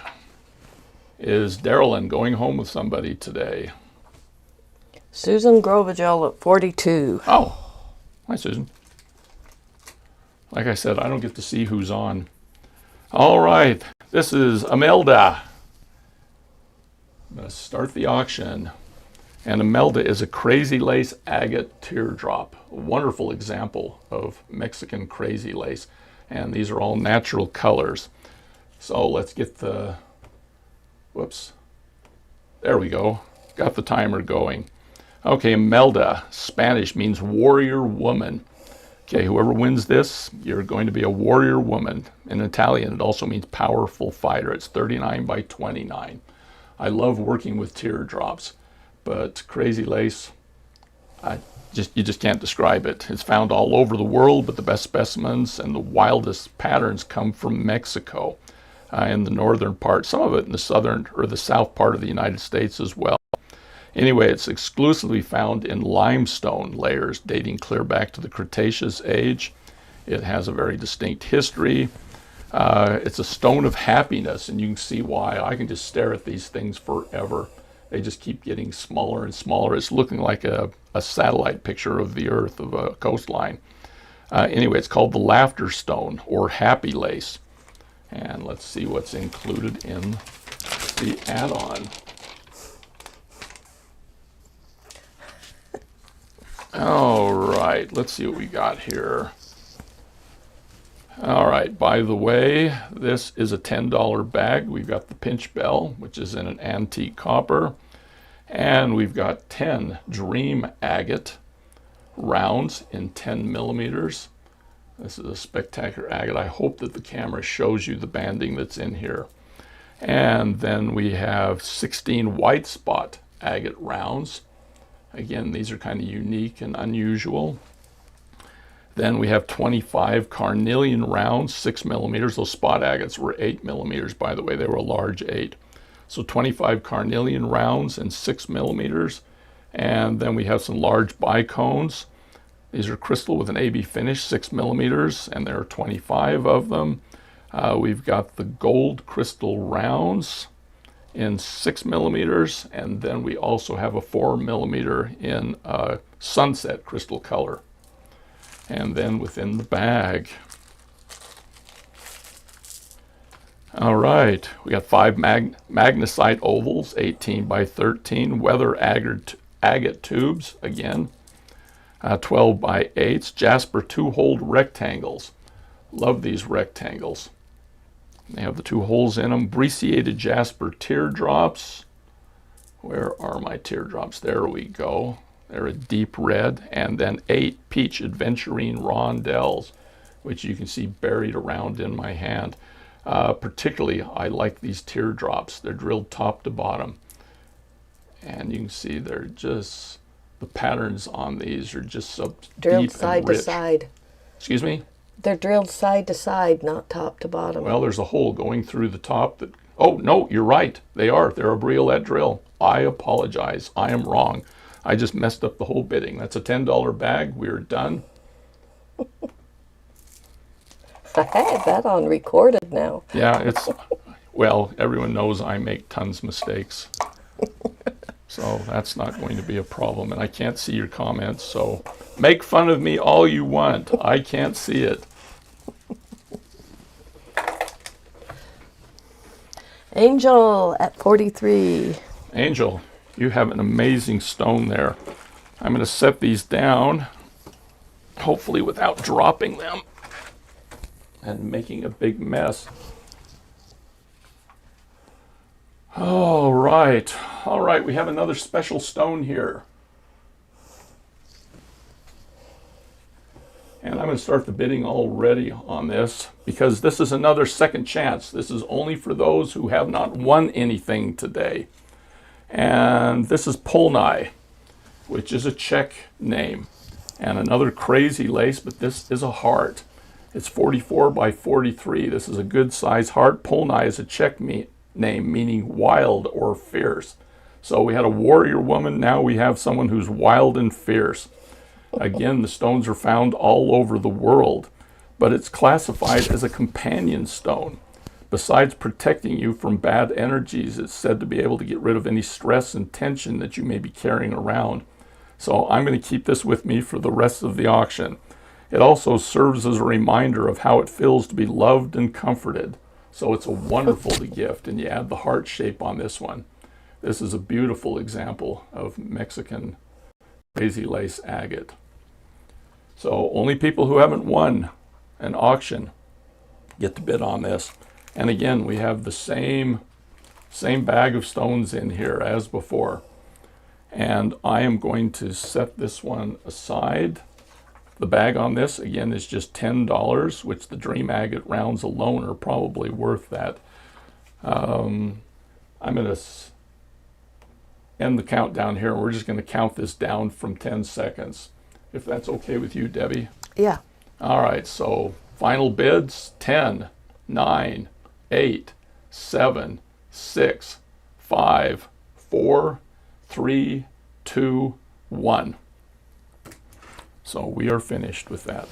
is Darylyn going home with somebody today? Susan Grovagel at 42. Oh, hi, Susan. Like I said, I don't get to see who's on. All right, this is Imelda. I'm going to start the auction. And Imelda is a crazy lace agate teardrop. A wonderful example of Mexican crazy lace. And these are all natural colors. So let's get the, whoops. There we go. Got the timer going. Okay, Imelda, Spanish means warrior woman. Okay, whoever wins this, you're going to be a warrior woman. In Italian, it also means powerful fighter. It's 39 by 29. I love working with teardrops, but crazy lace, you just can't describe it. It's found all over the world, but the best specimens and the wildest patterns come from Mexico in the northern part, some of it in the southern or the south part of the United States as well. Anyway, it's exclusively found in limestone layers dating clear back to the Cretaceous age. It has a very distinct history. It's a stone of happiness, and you can see why. I can just stare at these things forever. They just keep getting smaller and smaller. It's looking like a satellite picture of the earth, of a coastline. Anyway, it's called the laughter stone or happy lace. And let's see what's included in the add-on. All right, let's see what we got here. All right, by the way, this is a $10 bag. We've got the pinch bell, which is in an antique copper. And we've got 10 Dream agate rounds in 10 millimeters. This is a spectacular agate. I hope that the camera shows you the banding that's in here. And then we have 16 white spot agate rounds. Again, these are kind of unique and unusual. Then we have 25 carnelian rounds, 6 millimeters. Those spot agates were 8 millimeters, by the way. They were a large 8. So 25 carnelian rounds and 6 millimeters. And then we have some large bicones. These are crystal with an AB finish, 6 millimeters, and there are 25 of them. We've got the gold crystal rounds in 6 millimeters, and then we also have a 4 millimeter in sunset crystal color. And then within the bag, all right, we got 5 magnesite ovals, 18 by 13, weather agate tubes, again, 12 by 8s, jasper 2-hole rectangles. Love these rectangles. They have the 2 holes in them. Brecciated jasper teardrops. Where are my teardrops? There we go. They're a deep red. And then 8 peach aventurine rondelles, which you can see buried around in my hand. Particularly, I like these teardrops. They're drilled top to bottom. And you can see they're just, the patterns on these are just so Drilled deep side and rich. to side. Excuse me? They're drilled side to side, not top to bottom. Well, there's a hole going through the top that, oh, no, you're right. They are. They're a briolette drill. I apologize. I am wrong. I just messed up the whole bidding. That's a $10 bag. We're done. I have that on recorded now. Yeah, it's, well, everyone knows I make tons of mistakes. So that's not going to be a problem. And I can't see your comments, so make fun of me all you want. I can't see it. Angel at 43. Angel, you have an amazing stone there. I'm going to set these down, hopefully without dropping them and making a big mess. All right, we have another special stone here. And I'm going to start the bidding already on this because this is another second chance. This is only for those who have not won anything today. And this is Polnai, which is a Czech name. And another crazy lace, but this is a heart. It's 44 by 43. This is a good size heart. Polnai is a Czech name meaning wild or fierce. So we had a warrior woman. Now we have someone who's wild and fierce. Again, the stones are found all over the world, but it's classified as a companion stone. Besides protecting you from bad energies, it's said to be able to get rid of any stress and tension that you may be carrying around. So I'm going to keep this with me for the rest of the auction. It also serves as a reminder of how it feels to be loved and comforted. So it's a wonderful gift, and you add the heart shape on this one. This is a beautiful example of Mexican crazy lace agate. So only people who haven't won an auction get to bid on this. And again, we have the same bag of stones in here as before. And I am going to set this one aside. The bag on this, again, is just $10, which the Dream Agate rounds alone are probably worth that. I'm going to end the countdown here, and we're just going to count this down from 10 seconds. If that's okay with you, Debbie? Yeah. All right, so final bids, 10, 9, 8, 7, 6, 5, 4, 3, 2, 1. So we are finished with that.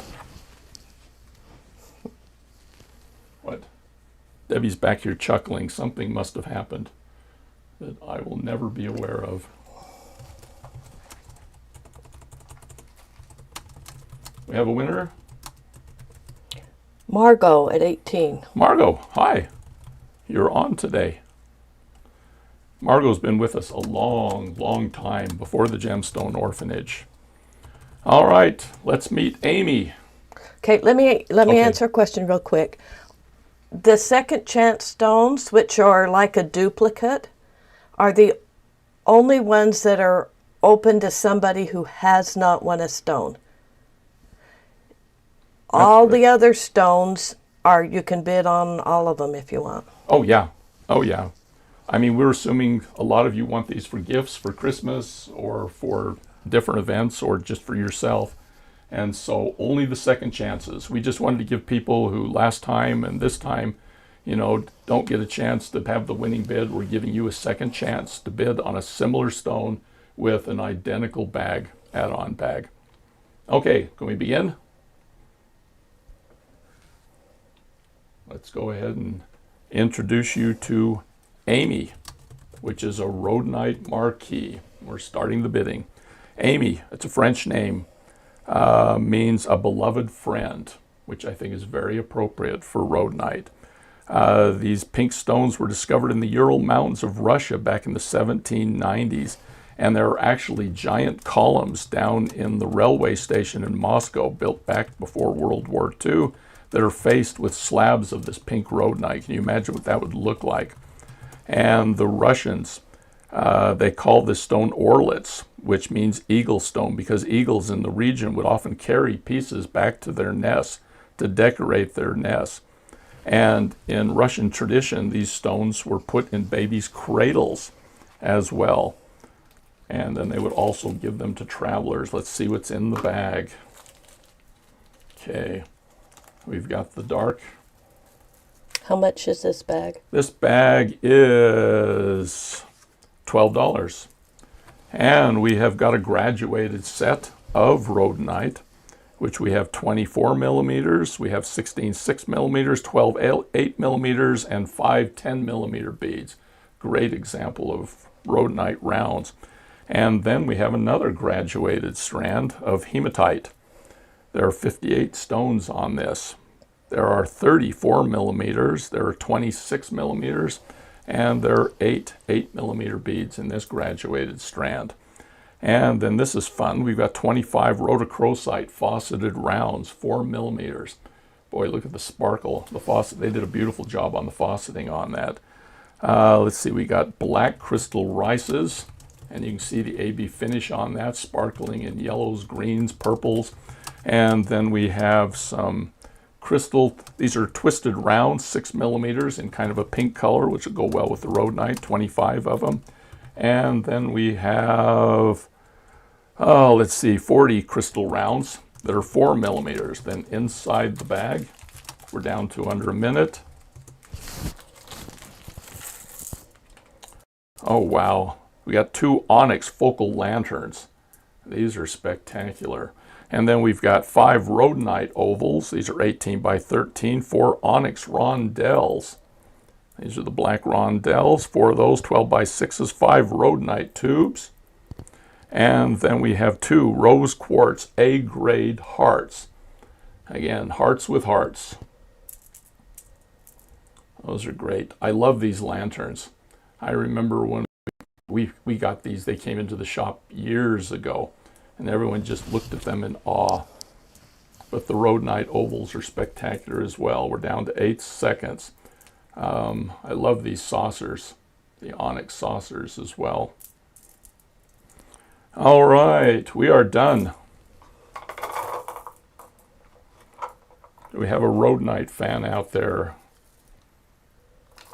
What? Debbie's back here chuckling. Something must have happened that I will never be aware of. We have a winner. Margot at 18. Margot, hi. You're on today. Margot's been with us a long, long time before the Gemstone Orphanage. All right, let's meet Amy. Okay, let me Okay. answer a question real quick. The second chance stones, which are like a duplicate, are the only ones that are open to somebody who has not won a stone. All the other stones are, you can bid on all of them if you want. Oh, yeah. Oh, yeah. I mean, we're assuming a lot of you want these for gifts for Christmas or for different events or just for yourself. And so only the second chances. We just wanted to give people who last time and this time, you know, don't get a chance to have the winning bid. We're giving you a second chance to bid on a similar stone with an identical bag, add-on bag. Okay, can we begin? Let's go ahead and introduce you to Amy, which is a rhodonite marquis. We're starting the bidding. Amy, it's a French name, means a beloved friend, which I think is very appropriate for rhodonite. These pink stones were discovered in the Ural Mountains of Russia back in the 1790s, and there are actually giant columns down in the railway station in Moscow, built back before World War II, that are faced with slabs of this pink rhodonite. Can you imagine what that would look like? And the Russians, they call this stone orlits, which means eagle stone, because eagles in the region would often carry pieces back to their nests to decorate their nests. And in Russian tradition, these stones were put in babies' cradles as well. And then they would also give them to travelers. Let's see what's in the bag. Okay, we've got the dark. How much is this bag? This bag is $12. And we have got a graduated set of rhodonite, which we have 24 millimeters, we have 16 6 millimeters, 12 8 millimeters, and 5 10 millimeter beads. Great example of rhodonite rounds. And then we have another graduated strand of hematite. There are 58 stones on this. There are 34 millimeters, there are 26 millimeters, and there are 8 millimeter beads in this graduated strand. And then this is fun. We've got 25 rhodochrosite faceted rounds, 4 millimeters. Boy, look at the sparkle. The faucet, they did a beautiful job on the faceting on that. Let's see, we got black crystal rices, and you can see the AB finish on that, sparkling in yellows, greens, purples. And then we have some crystal, these are twisted rounds, 6 millimeters in kind of a pink color, which will go well with the rhodonite, 25 of them. And then we have, let's see, 40 crystal rounds that are 4 millimeters. Then inside the bag, we're down to under a minute. Oh, wow. We got 2 onyx focal lanterns. These are spectacular. And then we've got 5 rhodonite ovals. These are 18 by 13, 4 onyx rondelles. These are the black rondelles, 4 of those, 12 by 6s, 5 rhodonite tubes. And then we have 2 rose quartz A-grade hearts. Again, hearts with hearts. Those are great. I love these lanterns. I remember when we got these, they came into the shop years ago, and everyone just looked at them in awe. But the rhodonite ovals are spectacular as well. We're down to 8 seconds. I love these saucers, the onyx saucers as well. All right, we are done. We have a rhodonite fan out there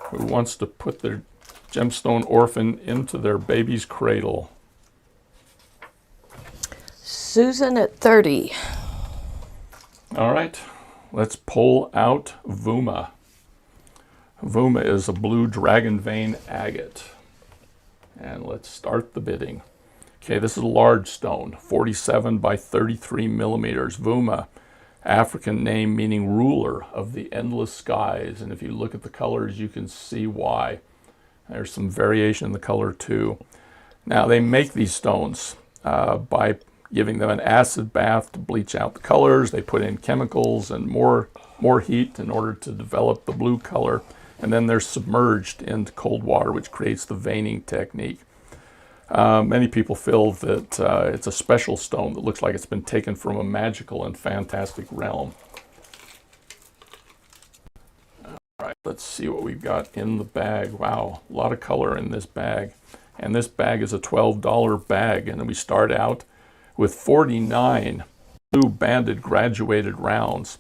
who wants to put their Gemstone Orphan into their baby's cradle. Susan at 30. All right, let's pull out Vuma. Vuma is a blue dragon vein agate. And let's start the bidding. Okay, this is a large stone, 47 by 33 millimeters. Vuma, African name meaning ruler of the endless skies. And if you look at the colors, you can see why. There's some variation in the color too. Now, they make these stones by giving them an acid bath to bleach out the colors. They put in chemicals and more heat in order to develop the blue color. And then they're submerged into cold water, which creates the veining technique. Many people feel that it's a special stone that looks like it's been taken from a magical and fantastic realm. All right, let's see what we've got in the bag. Wow, a lot of color in this bag. And this bag is a $12 bag. And then we start out with 49 blue banded graduated rounds.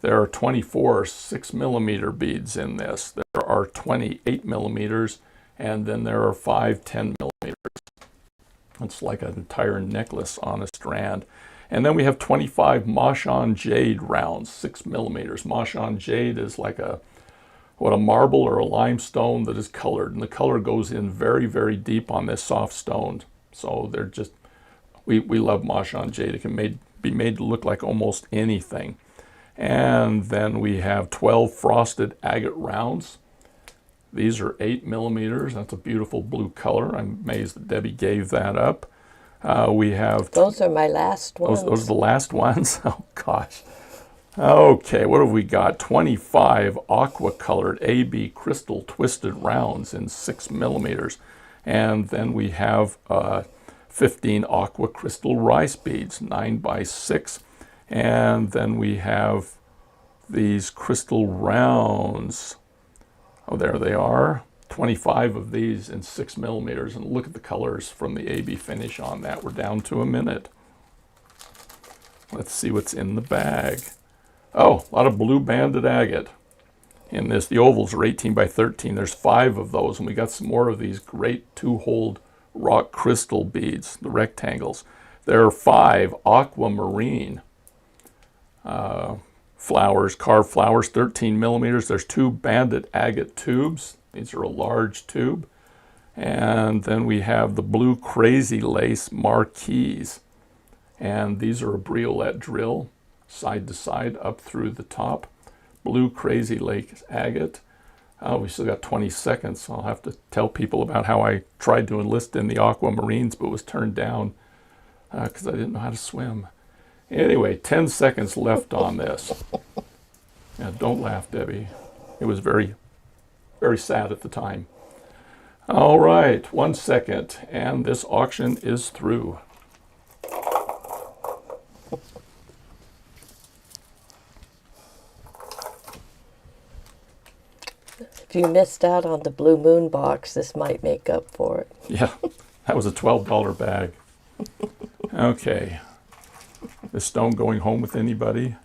There are 24 6 millimeter beads in this. There are 28 millimeters, and then there are 5 10 millimeters. It's like an entire necklace on a strand. And then we have 25 Mashon Jade rounds, 6 millimeters. Mashon Jade is like a marble or a limestone that is colored, and the color goes in very, very deep on this soft stone. So they're just, we love Mashon Jade. It can be made to look like almost anything. And then we have 12 frosted agate rounds. These are 8 millimeters. That's a beautiful blue color. I'm amazed that Debbie gave that up. We have... Those are my last ones. Those are the last ones? Oh, gosh. Okay, what have we got? 25 aqua-colored AB crystal twisted rounds in 6 millimeters. And then we have 15 aqua crystal rice beads, 9x6. And then we have these crystal rounds. Oh, there they are. 25 of these in 6 millimeters. And look at the colors from the AB finish on that. We're down to a minute. Let's see what's in the bag. Oh, a lot of blue banded agate in this. The ovals are 18x13. There's 5 of those. And we got some more of these great 2-holed rock crystal beads, the rectangles. There are 5 aquamarine flowers, carved flowers, 13 millimeters. There's 2 banded agate tubes. These are a large tube. And then we have the blue crazy lace marquees. And these are a briolette drill, side to side, up through the top. Blue crazy lace agate. We still got 20 seconds. So I'll have to tell people about how I tried to enlist in the aquamarines, but was turned down because I didn't know how to swim. Anyway, 10 seconds left on this. Now, don't laugh, Debbie. It was very, very sad at the time. All right, 1 second, and this auction is through. If you missed out on the Blue Moon box, this might make up for it. Yeah, that was a $12 bag. Okay. Is stone going home with anybody?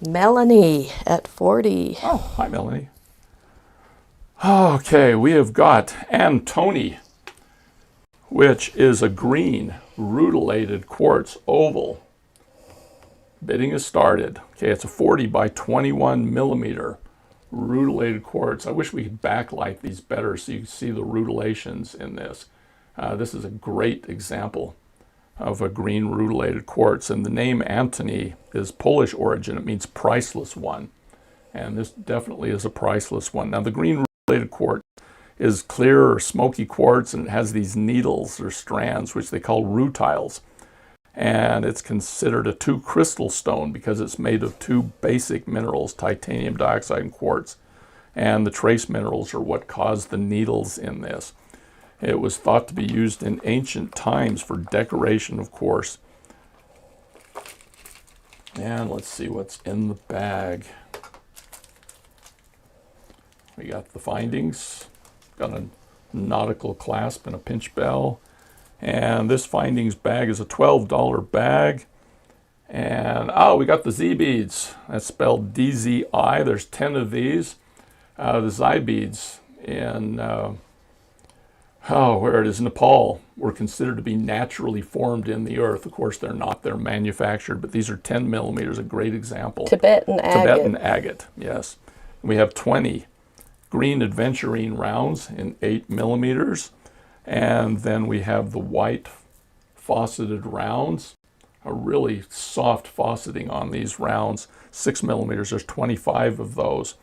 Melanie at 40. Oh, hi, Melanie. Okay, we have got Antony, which is a green rutilated quartz oval. Bidding has started. Okay, it's a 40x21 millimeter rutilated quartz. I wish we could backlight these better so you can see the rutilations in this. This is a great example of a green rutilated quartz. And the name Antony is Polish origin. It means priceless one. And this definitely is a priceless one. Now, the green rutilated quartz is clear or smoky quartz, and it has these needles or strands, which they call rutiles. And it's considered a 2-crystal stone because it's made of 2 basic minerals, titanium dioxide and quartz. And the trace minerals are what caused the needles in this. It was thought to be used in ancient times for decoration, of course. And let's see what's in the bag. We got the findings. Got a nautical clasp and a pinch bell. And this findings bag is a $12 bag. And, we got the Z beads. That's spelled DZI. There's 10 of these. The Z beads in... where it is, Nepal, were considered to be naturally formed in the earth. Of course, they're not. They're manufactured, but these are 10 millimeters, a great example. Tibetan agate. Tibetan agate, yes. We have 20 green adventurine rounds in 8 millimeters. And then we have the white fauceted rounds, a really soft fauceting on these rounds, 6 millimeters. There's 25 of those.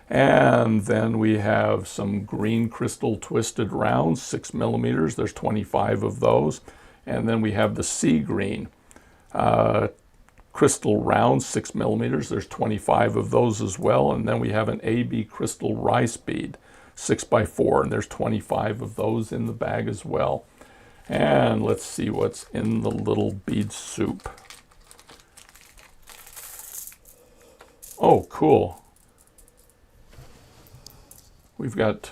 And then we have some green crystal twisted rounds, 6 millimeters. There's 25 of those. And then we have the sea green crystal rounds, 6 millimeters. There's 25 of those as well. And then we have an AB crystal rice bead, 6x4, and there's 25 of those in the bag as well. And let's see what's in the little bead soup. Oh, cool. We've got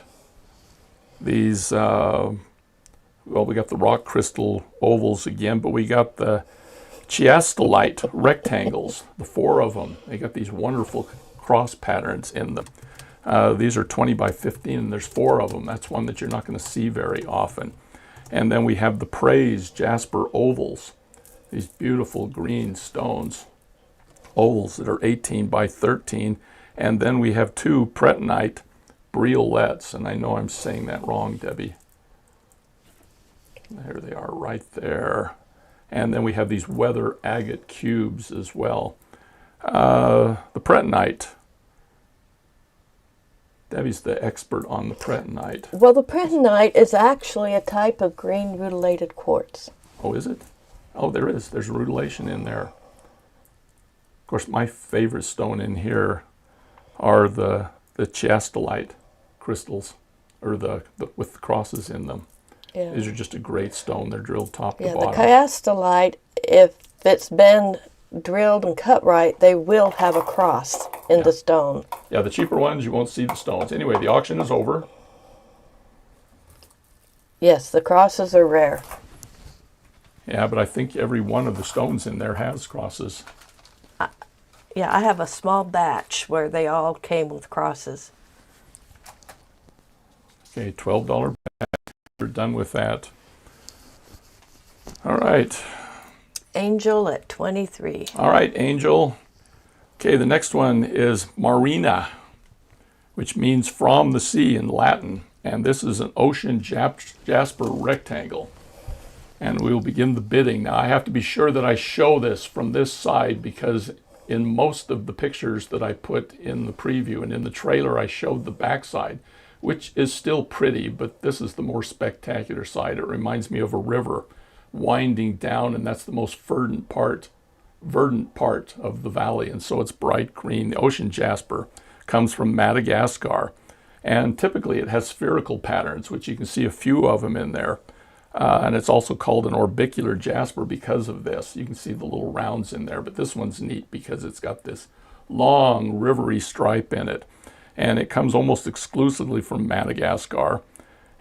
these, we got the rock crystal ovals again, but we got the chiastolite rectangles, the 4 of them. They got these wonderful cross patterns in them. These are 20x15, and there's 4 of them. That's one that you're not going to see very often. And then we have the Praise Jasper Ovals, these beautiful green stones, ovals that are 18 by 13. And then we have 2 Pretonite Briolets, and I know I'm saying that wrong, Debbie. There they are right there. And then we have these weather agate cubes as well. The Pretonite. Debbie's the expert on the Pretonite. Well, the Pretonite is actually a type of green rutilated quartz. Oh, is it? Oh, there is. There's rutilation in there. Of course, my favorite stone in here are the chastolite crystals, or with the crosses in them. Yeah. These are just a great stone. They're drilled top to Yeah, the bottom. chastolite, if it's been drilled and cut right, they will have a cross in the stone. Yeah, the cheaper ones, you won't see the stones. Anyway, the auction is over. Yes, the crosses are rare. Yeah, but I think every one of the stones in there has crosses. Yeah, I have a small batch where they all came with crosses. Okay, $12 bag. We're done with that. All right. Angel at 23. All right, Angel. Okay, the next one is Marina, which means from the sea in Latin. And this is an ocean jasper rectangle. And we will begin the bidding. Now, I have to be sure that I show this from this side, because in most of the pictures that I put in the preview and in the trailer, I showed the backside, which is still pretty, but this is the more spectacular side. It reminds me of a river winding down, and that's the most verdant part of the valley, and so it's bright green. The ocean jasper comes from Madagascar, and typically it has spherical patterns, which you can see a few of them in there. And it's also called an orbicular jasper because of this. You can see the little rounds in there, but this one's neat because it's got this long rivery stripe in it. And it comes almost exclusively from Madagascar.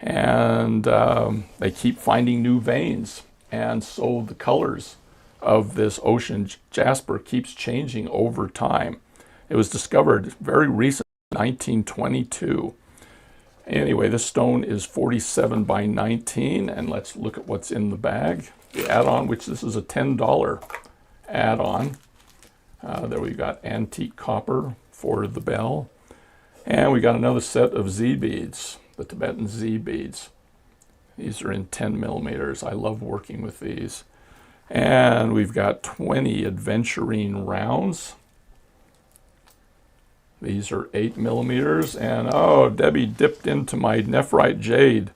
And they keep finding new veins. And so the colors of this ocean jasper keeps changing over time. It was discovered very recently, 1922. Anyway, this stone is 47 by 19, and let's look at what's in the bag. The add-on, which this is a $10 add-on. There we've got antique copper for the bell. And we got another set of Z beads, the Tibetan Z beads. These are in 10 millimeters. I love working with these. And we've got 20 aventurine rounds. These are 8 millimeters, and oh, Debbie dipped into my nephrite jade.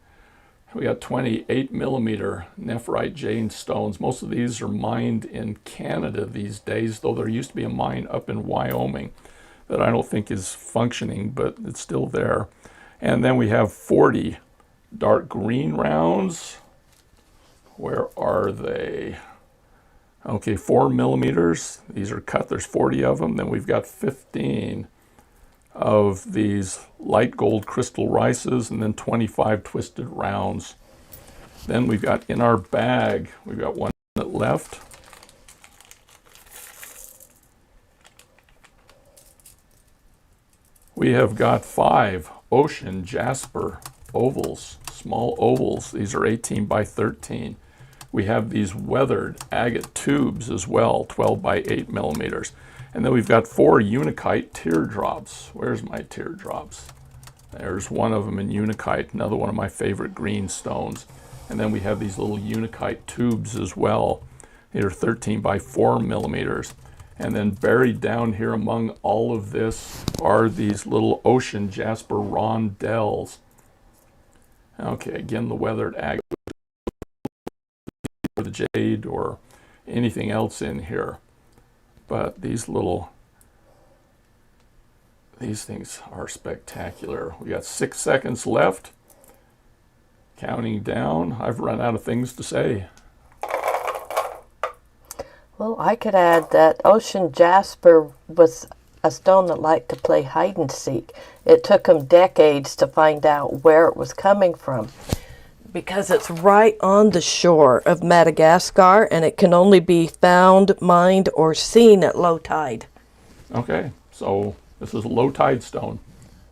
We got 28 millimeter nephrite jade stones. Most of these are mined in Canada these days, though there used to be a mine up in Wyoming that I don't think is functioning, but it's still there. And then we have 40 dark green rounds. Where are they? Okay, 4 millimeters. These are cut. There's 40 of them. Then we've got 15 of these light gold crystal rices, and then 25 twisted rounds. Then we've got in our bag, we've got one left. We have got 5 ocean jasper ovals, small ovals. These are 18 by 13. We have these weathered agate tubes as well, 12 by 8 millimeters. And then we've got 4 unakite teardrops. Where's my teardrops? There's one of them in unakite, another one of my favorite green stones. And then we have these little unakite tubes as well. They are 13 by 4 millimeters. And then buried down here among all of this are these little ocean jasper rondelles. Okay, again, the weathered agate, or the jade, or anything else in here. But these things are spectacular. We got 6 seconds left. Counting down. I've run out of things to say. Well, I could add that ocean jasper was a stone that liked to play hide and seek. It took them decades to find out where it was coming from, because it's right on the shore of Madagascar, and it can only be found, mined, or seen at low tide. Okay, so this is a low tide stone.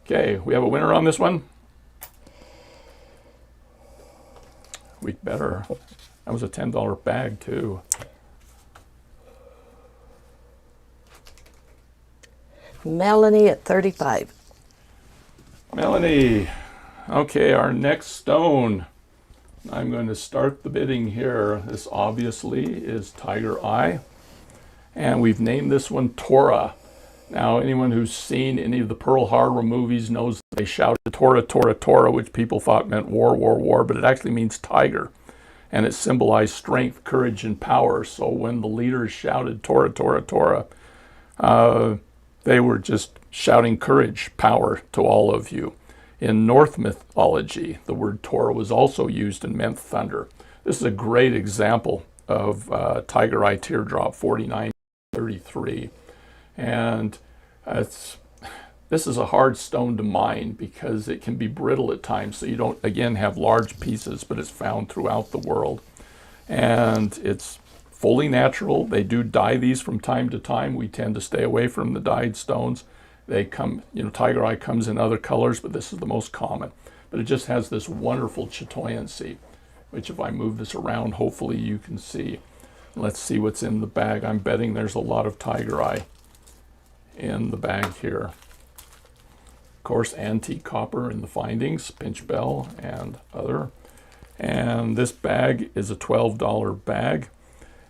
Okay, we have a winner on this one. we better. That was a $10 bag too. Melanie at 35. Melanie, okay, our next stone. I'm going to start the bidding here. This obviously is Tiger Eye, and we've named this one Tora. Now, anyone who's seen any of the Pearl Harbor movies knows they shouted Tora, Tora, Tora, which people thought meant war, war, war, but it actually means tiger, and it symbolized strength, courage, and power. So when the leaders shouted Tora, Tora, Tora, they were just shouting courage, power to all of you. In Norse mythology, the word Tora was also used and meant thunder. This is a great example of Tiger Eye Teardrop 4933. And this is a hard stone to mine because it can be brittle at times, so you don't, again, have large pieces, but it's found throughout the world. And it's fully natural. They do dye these from time to time. We tend to stay away from the dyed stones. They come, Tiger Eye comes in other colors, but this is the most common. But it just has this wonderful chatoyancy, which if I move this around, hopefully you can see. Let's see what's in the bag. I'm betting there's a lot of Tiger Eye in the bag here. Of course, antique copper in the findings, pinch bell and other. And this bag is a $12 bag.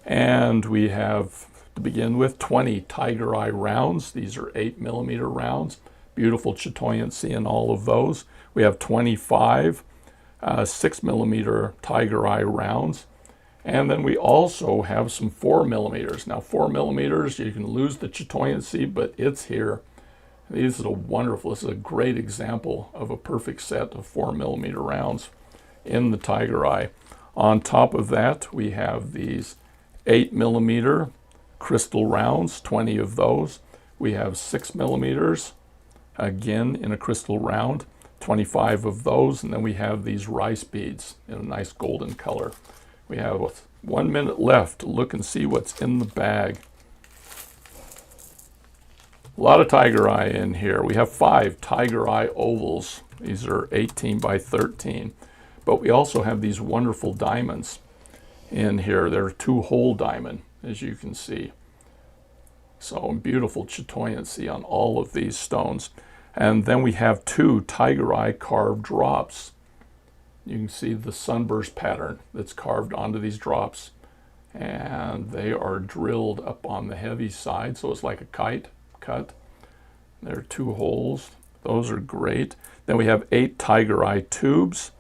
And we have, to begin with, 20 Tiger Eye rounds. These are 8mm rounds. Beautiful chatoyancy in all of those. We have 25 6mm Tiger Eye rounds. And then we also have some 4mm. Now 4mm, you can lose the chatoyancy, but it's here. This is a great example of a perfect set of 4mm rounds in the Tiger Eye. On top of that, we have these 8mm crystal rounds, 20 of those. We have 6mm, again in a crystal round, 25 of those. And then we have these rice beads in a nice golden color. We have 1 minute left to look and see what's in the bag. A lot of Tiger Eye in here. We have 5 Tiger Eye ovals. These are 18 by 13. But we also have these wonderful diamonds in here. They're 2-hole diamond, as you can see. So beautiful chatoyancy on all of these stones. And then we have 2 Tiger Eye carved drops. You can see the sunburst pattern that's carved onto these drops. And they are drilled up on the heavy side, so it's like a kite cut. There are 2 holes. Those are great. Then we have 8 Tiger Eye tubes.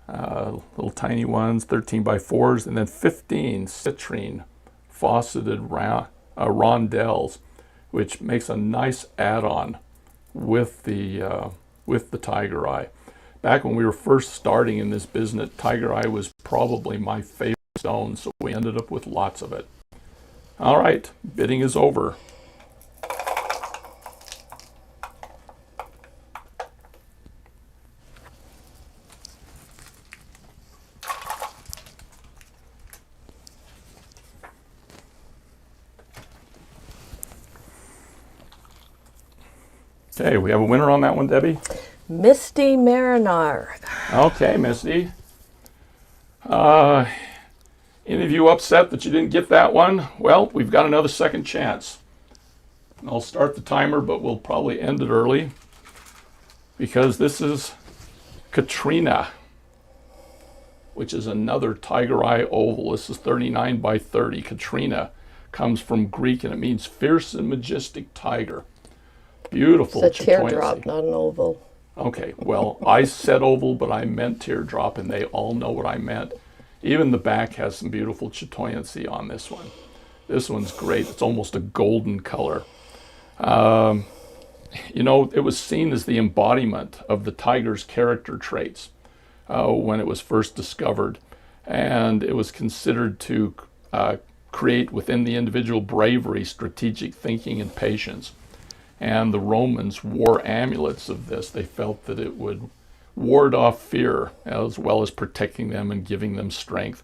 Little tiny ones, 13 by 4s, and then 15 citrine fauceted rondelles, which makes a nice add-on with the Tiger Eye. Back when we were first starting in this business, Tiger Eye was probably my favorite stone, so we ended up with lots of it. All right, bidding is over. Okay, we have a winner on that one, Debbie? Misty Marinar. Okay, Misty. Any of you upset that you didn't get that one? Well, we've got another second chance. I'll start the timer, but we'll probably end it early because this is Katrina, which is another Tiger Eye oval. This is 39 by 30. Katrina comes from Greek and it means fierce and majestic tiger. Beautiful. It's a teardrop, not an oval. Okay, well, I said oval, but I meant teardrop, and they all know what I meant. Even the back has some beautiful chatoyancy on this one. This one's great. It's almost a golden color. It was seen as the embodiment of the tiger's character traits when it was first discovered, and it was considered to create within the individual bravery, strategic thinking, and patience. And the Romans wore amulets of this. They felt that it would ward off fear as well as protecting them and giving them strength.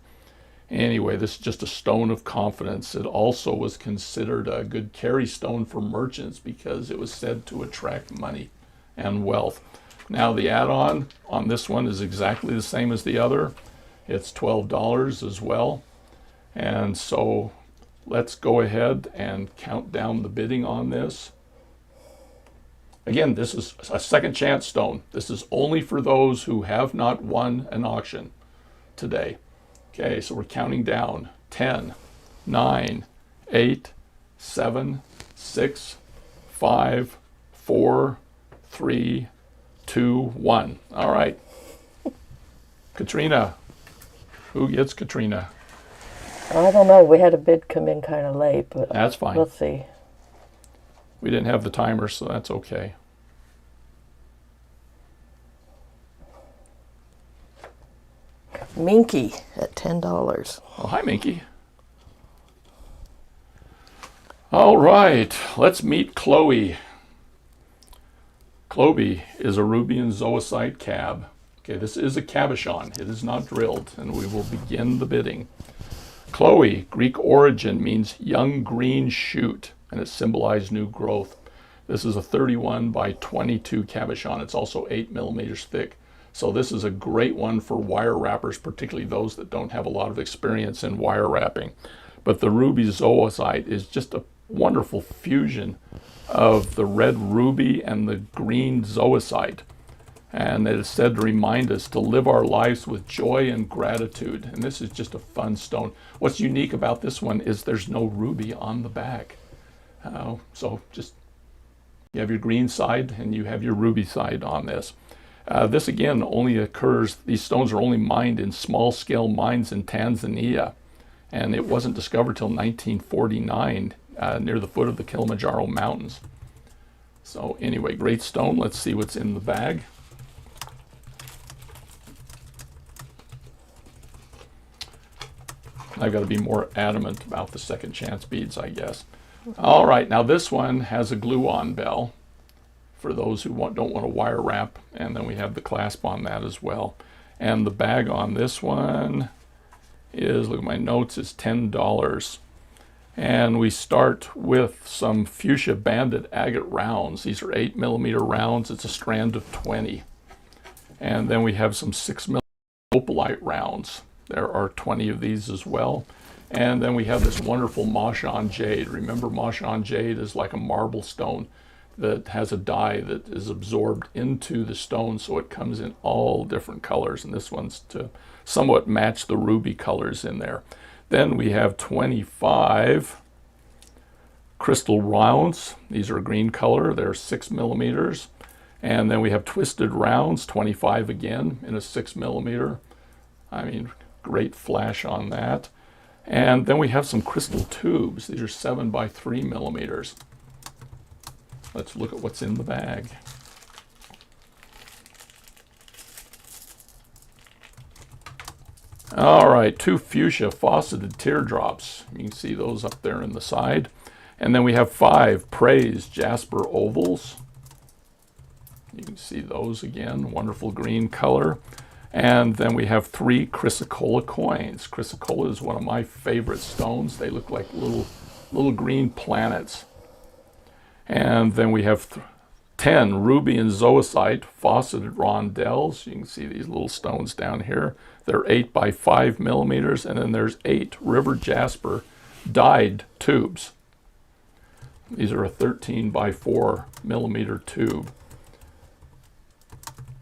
Anyway, this is just a stone of confidence. It also was considered a good carry stone for merchants because it was said to attract money and wealth. Now the add-on on this one is exactly the same as the other. It's $12 as well. And so let's go ahead and count down the bidding on this. Again, this is a second chance stone. This is only for those who have not won an auction today. Okay, so we're counting down. 10, 9, 8, 7, 6, 5, 4, 3, 2, 1. All right. Katrina. Who gets Katrina? I don't know. We had a bid come in kind of late, but That's fine. we'll see. We didn't have the timer, so that's okay. Minky at $10. Oh, hi, Minky. All right, let's meet Chloe. Chloe is a ruby and zoisite cab. Okay, this is a cabochon. It is not drilled, and we will begin the bidding. Chloe, Greek origin, means young green shoot, and it symbolized new growth. This is a 31 by 22 cabochon. It's also 8 millimeters thick. So this is a great one for wire wrappers, particularly those that don't have a lot of experience in wire wrapping. But the ruby zoisite is just a wonderful fusion of the red ruby and the green zoisite. And it is said to remind us to live our lives with joy and gratitude. And this is just a fun stone. What's unique about this one is there's no ruby on the back. So just, you have your green side and you have your ruby side on this. This again only occurs, these stones are only mined in small scale mines in Tanzania. And it wasn't discovered till 1949 near the foot of the Kilimanjaro Mountains. So anyway, great stone. Let's see what's in the bag. I've got to be more adamant about the second chance beads, I guess. All right, now this one has a glue-on bell for those who don't want to wire wrap, and then we have the clasp on that as well. And the bag on this one is, look at my notes, is $10. And we start with some fuchsia banded agate rounds. These are 8 millimeter rounds. It's a strand of 20. And then we have some 6 millimeter opalite rounds. There are 20 of these as well. And then we have this wonderful Mahjong jade. Remember, Mahjong jade is like a marble stone that has a dye that is absorbed into the stone, so it comes in all different colors. And this one's to somewhat match the ruby colors in there. Then we have 25 crystal rounds. These are green color. They're 6 millimeters. And then we have twisted rounds, 25 again in a 6 millimeter. I mean, great flash on that. And then we have some crystal tubes. These are 7 by 3 millimeters. Let's look at what's in the bag. All right, 2 fuchsia fauceted teardrops. You can see those up there in the side. And then we have 5 praise jasper ovals. You can see those again, wonderful green color. And then we have 3 chrysocolla coins. Chrysocolla is one of my favorite stones. They look like little green planets. And then we have 10 ruby and zoisite fauceted rondelles. You can see these little stones down here. They're 8 by 5 millimeters. And then there's 8 river jasper dyed tubes. These are a 13 by 4 millimeter tube.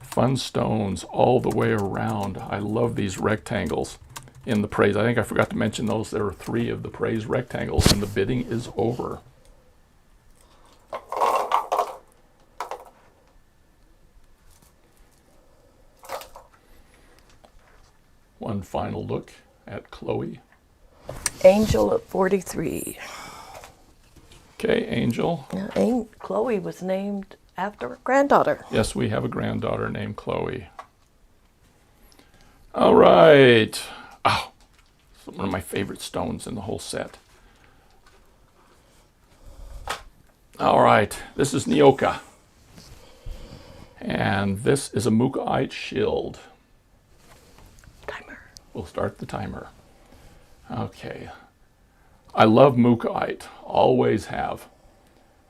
Fun stones all the way around. I love these rectangles in the praise. I think I forgot to mention those. There are 3 of the praise rectangles, and the bidding is over. One final look at Chloe. Angel at 43. Okay, Angel. Yeah, Chloe was named after a granddaughter. Yes, we have a granddaughter named Chloe. All right. Oh, it's one of my favorite stones in the whole set. All right, this is Nyoka. And this is a Mukaite shield. Timer. We'll start the timer. Okay. I love Mukaite, always have.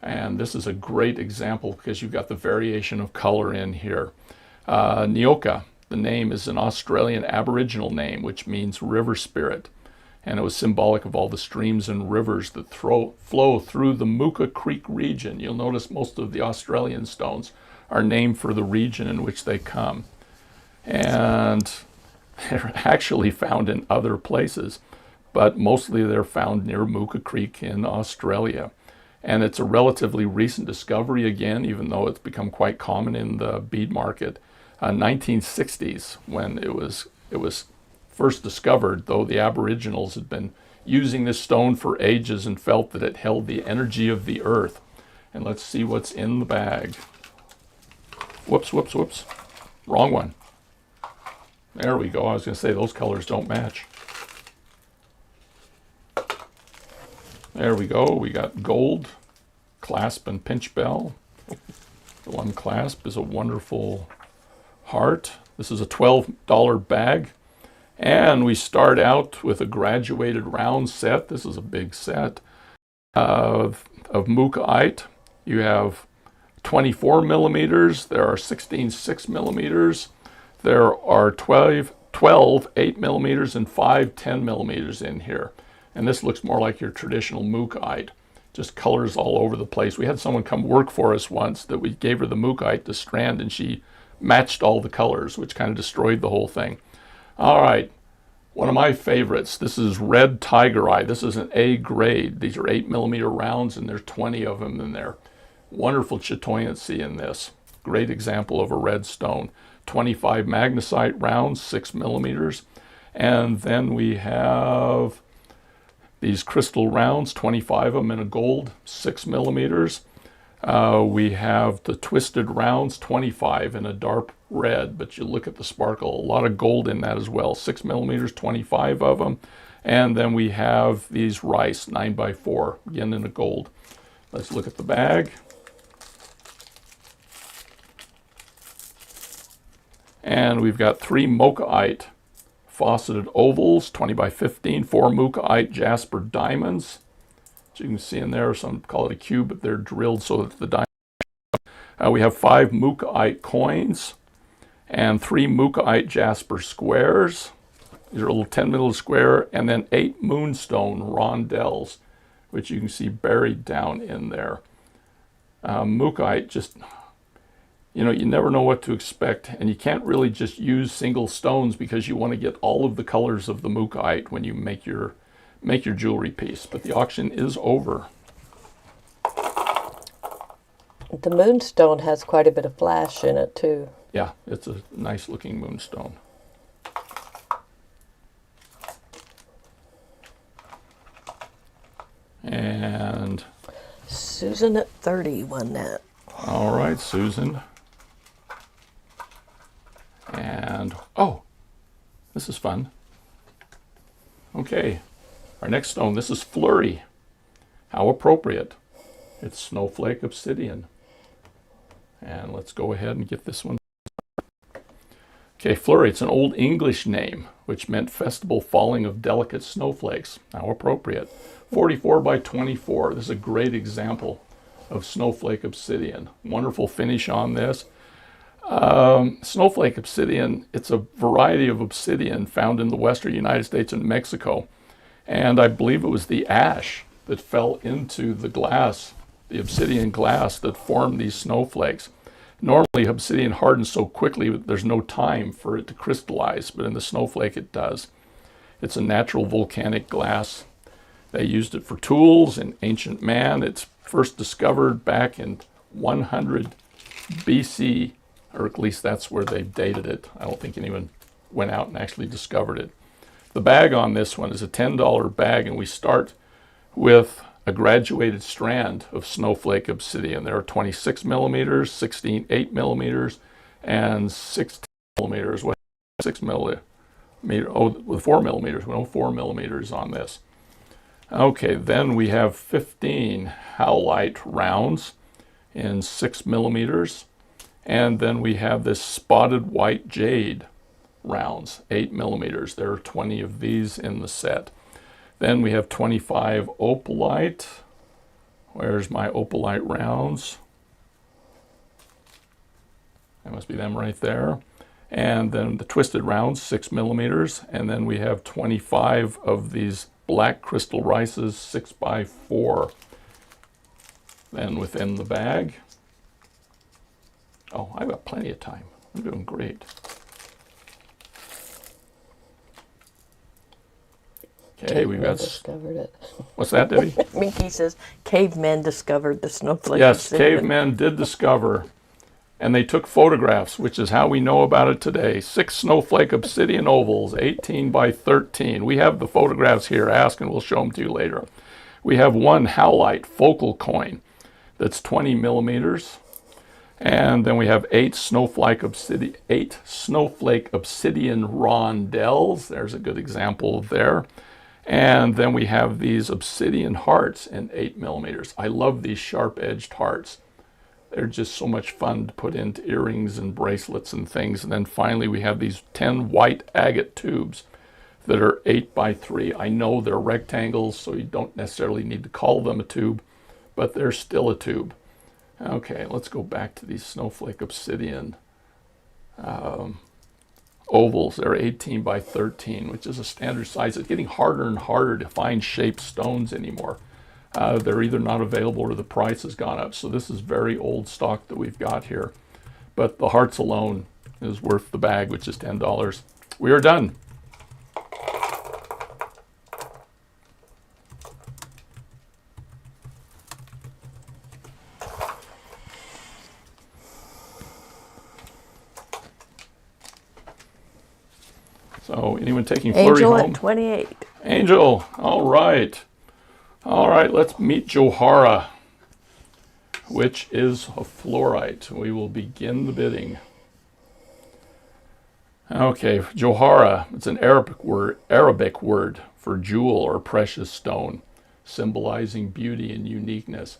And this is a great example because you've got the variation of color in here. Nyoka The name is an Australian Aboriginal name, which means river spirit. And it was symbolic of all the streams and rivers that flow through the Mooka Creek region. You'll notice most of the Australian stones are named for the region in which they come. And they're actually found in other places, but mostly they're found near Mooka Creek in Australia. And it's a relatively recent discovery again, even though it's become quite common in the bead market. 1960s, when it was first discovered, though the Aboriginals had been using this stone for ages and felt that it held the energy of the earth. And let's see what's in the bag. Whoops, whoops, whoops. Wrong one. There we go. I was going to say those colors don't match. There we go. We got gold clasp and pinch bell. The one clasp is a wonderful heart. This is a $12 bag. And we start out with a graduated round set. This is a big set of mookaite. You have 24 millimeters. There are 16 6 millimeters. There are 12 8 millimeters and 5 10 millimeters in here. And this looks more like your traditional mookaite. Just colors all over the place. We had someone come work for us once that we gave her the mookaite to strand, and she matched all the colors, which kind of destroyed the whole thing. All right, one of my favorites. This is red tiger eye. This is an A grade. These are 8 millimeter rounds, and there's 20 of them in there. Wonderful chatoyancy in this. Great example of a red stone. 25 magnesite rounds, 6 millimeters. And then we have these crystal rounds, 25 of them in a gold, 6 millimeters. We have the twisted rounds, 25 in a dark red, but you look at the sparkle, a lot of gold in that as well, 6 millimeters, 25 of them. And then we have these rice, 9x4, again in a gold. Let's look at the bag. And we've got 3 mookaite fauceted ovals, 20x15, 4 mookaite jasper diamonds. As you can see in there, some call it a cube, but they're drilled so that the diamonds. We have 5 mookaite coins and 3 mookaite jasper squares. These are a little 10 millimeter square, and then 8 moonstone rondelles, which you can see buried down in there. Mookaite, just, you know, you never know what to expect, and you can't really just use single stones because you want to get all of the colors of the mookaite when you make your jewelry piece. But the auction is over. The moonstone has quite a bit of flash in it too. Yeah, it's a nice looking moonstone. And Susan at 30 won that. All right, Susan. And, oh, this is fun. Okay, our next stone, this is Flurry. How appropriate. It's snowflake obsidian. And let's go ahead and get this one. Okay, Flurry, it's an Old English name, which meant festival falling of delicate snowflakes. How appropriate. 44 by 24. This is a great example of snowflake obsidian. Wonderful finish on this. Snowflake obsidian, it's a variety of obsidian found in the western United States and Mexico. And I believe it was the ash that fell into the glass, the obsidian glass, that formed these snowflakes. Normally, obsidian hardens so quickly that there's no time for it to crystallize, but in the snowflake it does. It's a natural volcanic glass. They used it for tools in ancient man. It's first discovered back in 100 BC, or at least that's where they dated it. I don't think anyone went out and actually discovered it. The bag on this one is a $10 bag, and we start with a graduated strand of snowflake obsidian. There are 26 millimeters, 16 8 millimeters, and 16 millimeters. What 6 millimeter? Oh, with 4 millimeters. We know 4 millimeters on this. Okay, then we have 15 howlite rounds in 6 millimeters, and then we have this spotted white jade rounds, 8 millimeters. There are 20 of these in the set. Then we have 25 opalite. Where's my opalite rounds? That must be them right there. And then the twisted rounds, 6 millimeters. And then we have 25 of these black crystal rices, 6x4. Then within the bag, oh, I've got plenty of time. I'm doing great. Okay, we've got. Discovered it. What's that, Debbie? Minky says cavemen discovered the snowflake. Yes, obsidian. cavemen did discover, and they took photographs, which is how we know about it today. 6 snowflake obsidian ovals, 18 by 13. We have the photographs here. Ask and we'll show them to you later. We have 1 howlite focal coin that's 20 millimeters. And then we have 8 snowflake obsidian rondelles. There's a good example there. And then we have these obsidian hearts in 8 millimeters. I love these sharp-edged hearts. They're just so much fun to put into earrings and bracelets and things. And then finally we have these 10 white agate tubes that are 8 by 3. I know they're rectangles, so you don't necessarily need to call them a tube, but they're still a tube. Okay, let's go back to these snowflake obsidian ovals. They're 18 by 13, which is a standard size. It's getting harder and harder to find shaped stones anymore. They're either not available or the price has gone up. So this is very old stock that we've got here. But the hearts alone is worth the bag, which is $10. We are done. So anyone taking Flurry Angel home? at 28. Angel, all right. All right, let's meet Johara, which is a fluorite. We will begin the bidding. Okay, Johara, it's an Arabic word for jewel or precious stone, symbolizing beauty and uniqueness.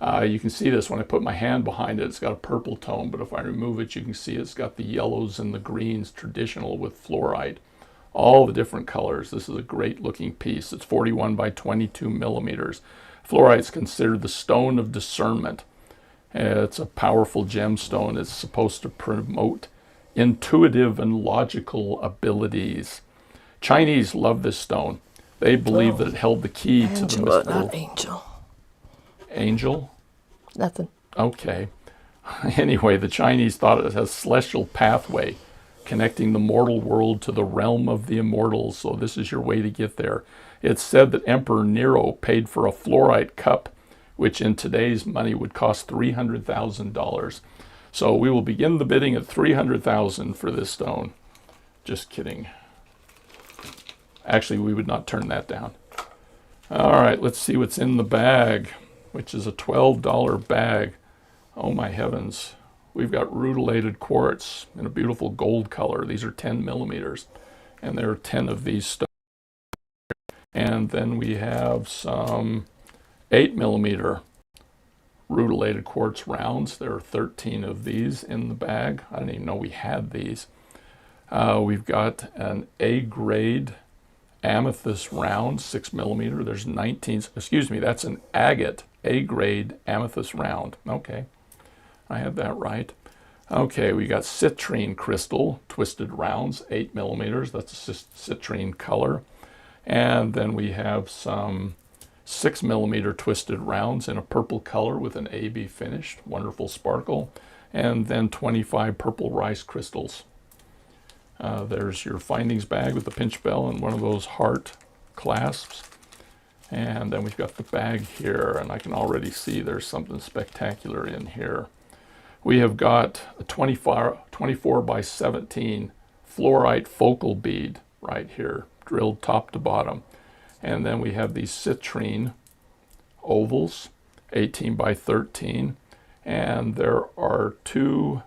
You can see this when I put my hand behind it. It's got a purple tone, but if I remove it, you can see it's got the yellows and the greens traditional with fluorite. All the different colors. This is a great looking piece. It's 41 by 22 millimeters. Fluorite is considered the stone of discernment. It's a powerful gemstone. It's supposed to promote intuitive and logical abilities. Chinese love this stone. They believe that it held the key to the mystical. Not angel. Angel? Nothing. Okay. Anyway, the Chinese thought it has a celestial pathway connecting the mortal world to the realm of the immortals. So this is your way to get there. It's said that Emperor Nero paid for a fluorite cup, which in today's money would cost $300,000. So we will begin the bidding at $300,000 for this stone. Just kidding. Actually, we would not turn that down. All right, let's see what's in the bag, which is a $12 bag. Oh my heavens. We've got rutilated quartz in a beautiful gold color. These are 10 millimeters, and there are 10 of these stones. And then we have some 8 millimeter rutilated quartz rounds. There are 13 of these in the bag. I didn't even know we had these. We've got an A-grade amethyst round, 6 millimeter. There's 19, excuse me, that's an agate A-grade amethyst round. Okay, I had that right. Okay, we got citrine crystal, twisted rounds, 8 millimeters. That's a citrine color. And then we have some 6 millimeter twisted rounds in a purple color with an AB finish, wonderful sparkle. And then 25 purple rice crystals. There's your findings bag with the pinch bell and one of those heart clasps. And then we've got the bag here, and I can already see there's something spectacular in here. We have got a 24 by 17 fluorite focal bead right here, drilled top to bottom. And then we have these citrine ovals, 18 by 13. And there are 2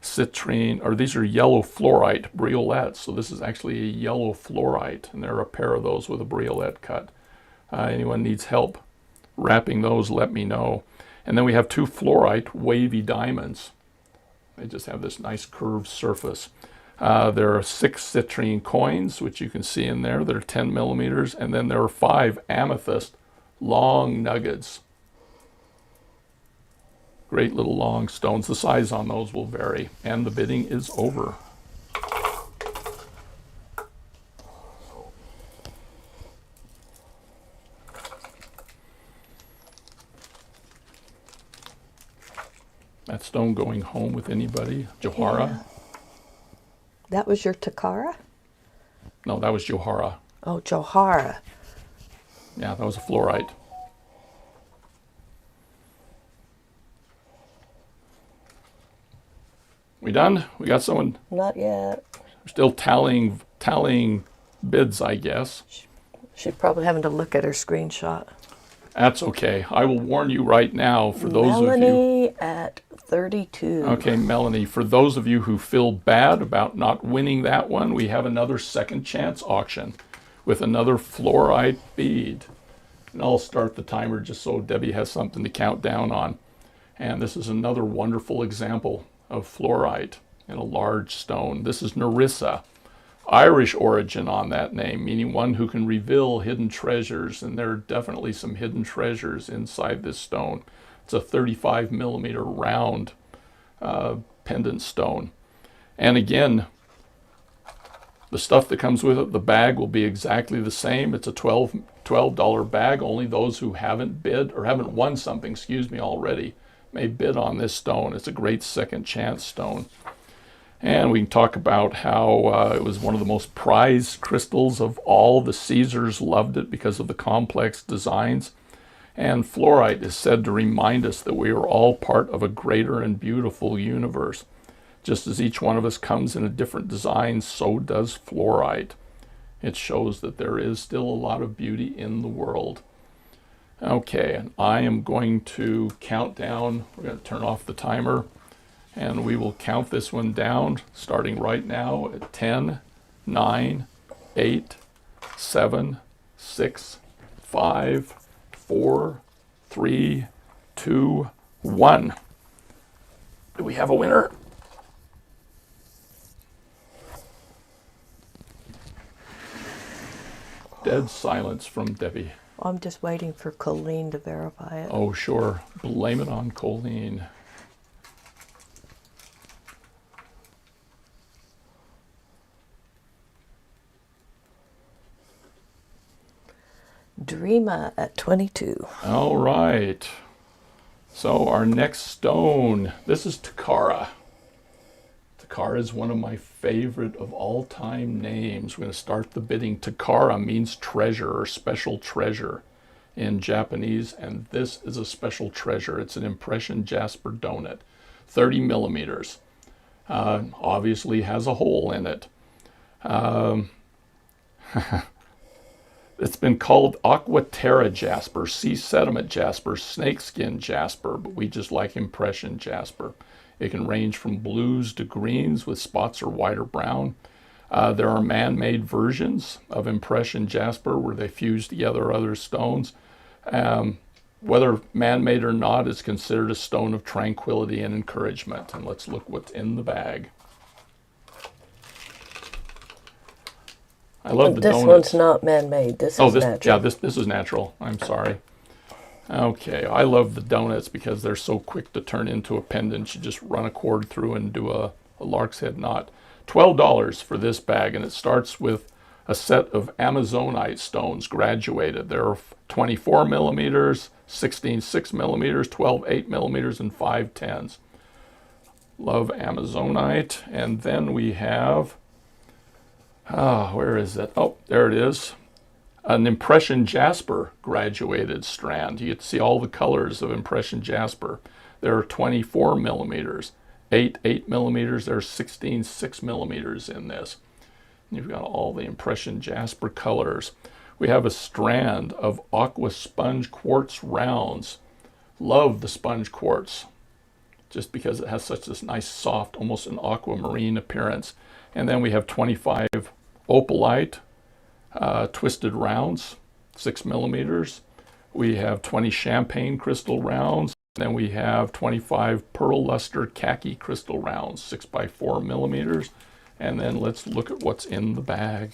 citrine, or these are yellow fluorite briolets. So this is actually a yellow fluorite, and there are a pair of those with a briolet cut. Anyone needs help wrapping those, let me know. And then we have 2 fluorite wavy diamonds. They just have this nice curved surface. There are 6 citrine coins, which you can see in there. They're 10 millimeters. And then there are 5 amethyst long nuggets. Great little long stones. The size on those will vary. And the bidding is over. That stone going home with anybody? Johara? Yeah. That was your Takara? No, that was Johara. Oh, Johara. Yeah, that was a fluorite. We done? We got someone? Not yet. We're still tallying bids, I guess. She's probably having to look at her screenshot. That's okay. I will warn you right now, for those of you... Melanie at 32. Okay, Melanie, for those of you who feel bad about not winning that one, we have another second chance auction with another fluorite bead. And I'll start the timer just so Debbie has something to count down on. And this is another wonderful example of fluorite in a large stone. This is Nerissa. Irish origin on that name, meaning one who can reveal hidden treasures, and there are definitely some hidden treasures inside this stone. It's a 35 millimeter round pendant stone. And again, the stuff that comes with it, the bag will be exactly the same. It's a $12 bag. Only those who haven't bid, or haven't won something, excuse me, already, may bid on this stone. It's a great second chance stone. And we can talk about how it was one of the most prized crystals of all. The Caesars loved it because of the complex designs. And fluorite is said to remind us that we are all part of a greater and beautiful universe. Just as each one of us comes in a different design, so does fluorite. It shows that there is still a lot of beauty in the world. Okay, and I am going to count down. We're going to turn off the timer. And we will count this one down, starting right now at 10, 9, 8, 7, 6, 5, 4, 3, 2, 1. Do we have a winner? Dead silence from Debbie. I'm just waiting for Colleen to verify it. Oh, sure. Blame it on Colleen. Dreama at 22. All right. So our next stone, this is Takara. Takara is one of my favorite of all time names. We're going to start the bidding. Takara means treasure or special treasure in Japanese, and this is a special treasure. It's an impression jasper donut, 30 millimeters. Obviously has a hole in it. It's been called aqua terra jasper, sea sediment jasper, snakeskin jasper, but we just like impression jasper. It can range from blues to greens with spots or white or brown. There are man-made versions of impression jasper where they fuse together other stones. Whether man-made or not, it's considered a stone of tranquility and encouragement. And let's look what's in the bag. I love the This donuts. one's not man-made. This is natural. Yeah, this is natural. I'm sorry. Okay, I love the donuts because they're so quick to turn into a pendant. You just run a cord through and do a lark's head knot. $12 for this bag, and it starts with a set of Amazonite stones graduated. There are 24 millimeters, 16 6 millimeters, 12 8 millimeters, and 5 10s. Love Amazonite. And then we have, where is it? Oh, there it is. An impression jasper graduated strand. You get to see all the colors of impression jasper. There are 24 millimeters, 8 millimeters. There's 16 6 millimeters in this. You've got all the impression jasper colors. We have a strand of aqua sponge quartz rounds. Love the sponge quartz, just because it has such this nice soft, almost an aquamarine appearance. And then we have 25 opalite twisted rounds, 6 millimeters. We have 20 champagne crystal rounds. Then we have 25 pearl luster khaki crystal rounds, 6 by 4 millimeters. And then let's look at what's in the bag.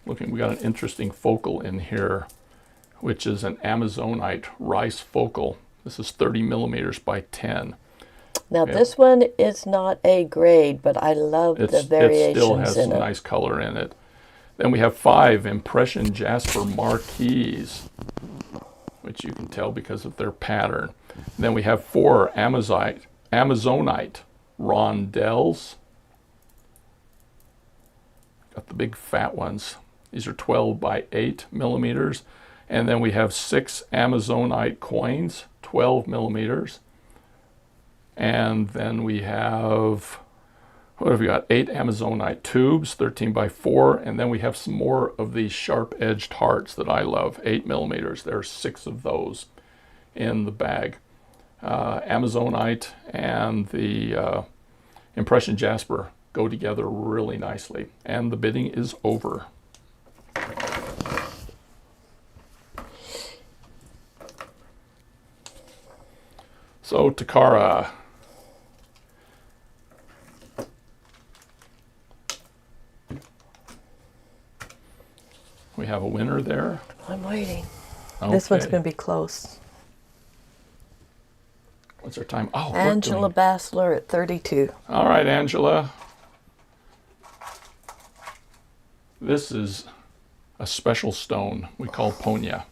We got an interesting focal in here. which is an Amazonite rice focal. This is 30 millimeters by 10. Now this one is not A grade, but I love the It variations still has in some it. nice color in it. Then we have 5 impression jasper marquees, which you can tell because of their pattern. And then we have 4 Amazonite rondelles. Got the big fat ones. These are 12 by 8 millimeters. And then we have 6 Amazonite coins, 12 millimeters. And then we have, what have we got? 8 Amazonite tubes, 13 by 4. And then we have some more of these sharp-edged hearts that I love, 8 millimeters. There are 6 of those in the bag. Amazonite and the impression jasper go together really nicely. And the bidding is over. So, Takara. We have a winner there. I'm waiting. Okay. This one's going to be close. What's our time? Oh, Angela Bassler at 32. All right, Angela. This is a special stone we call ponya,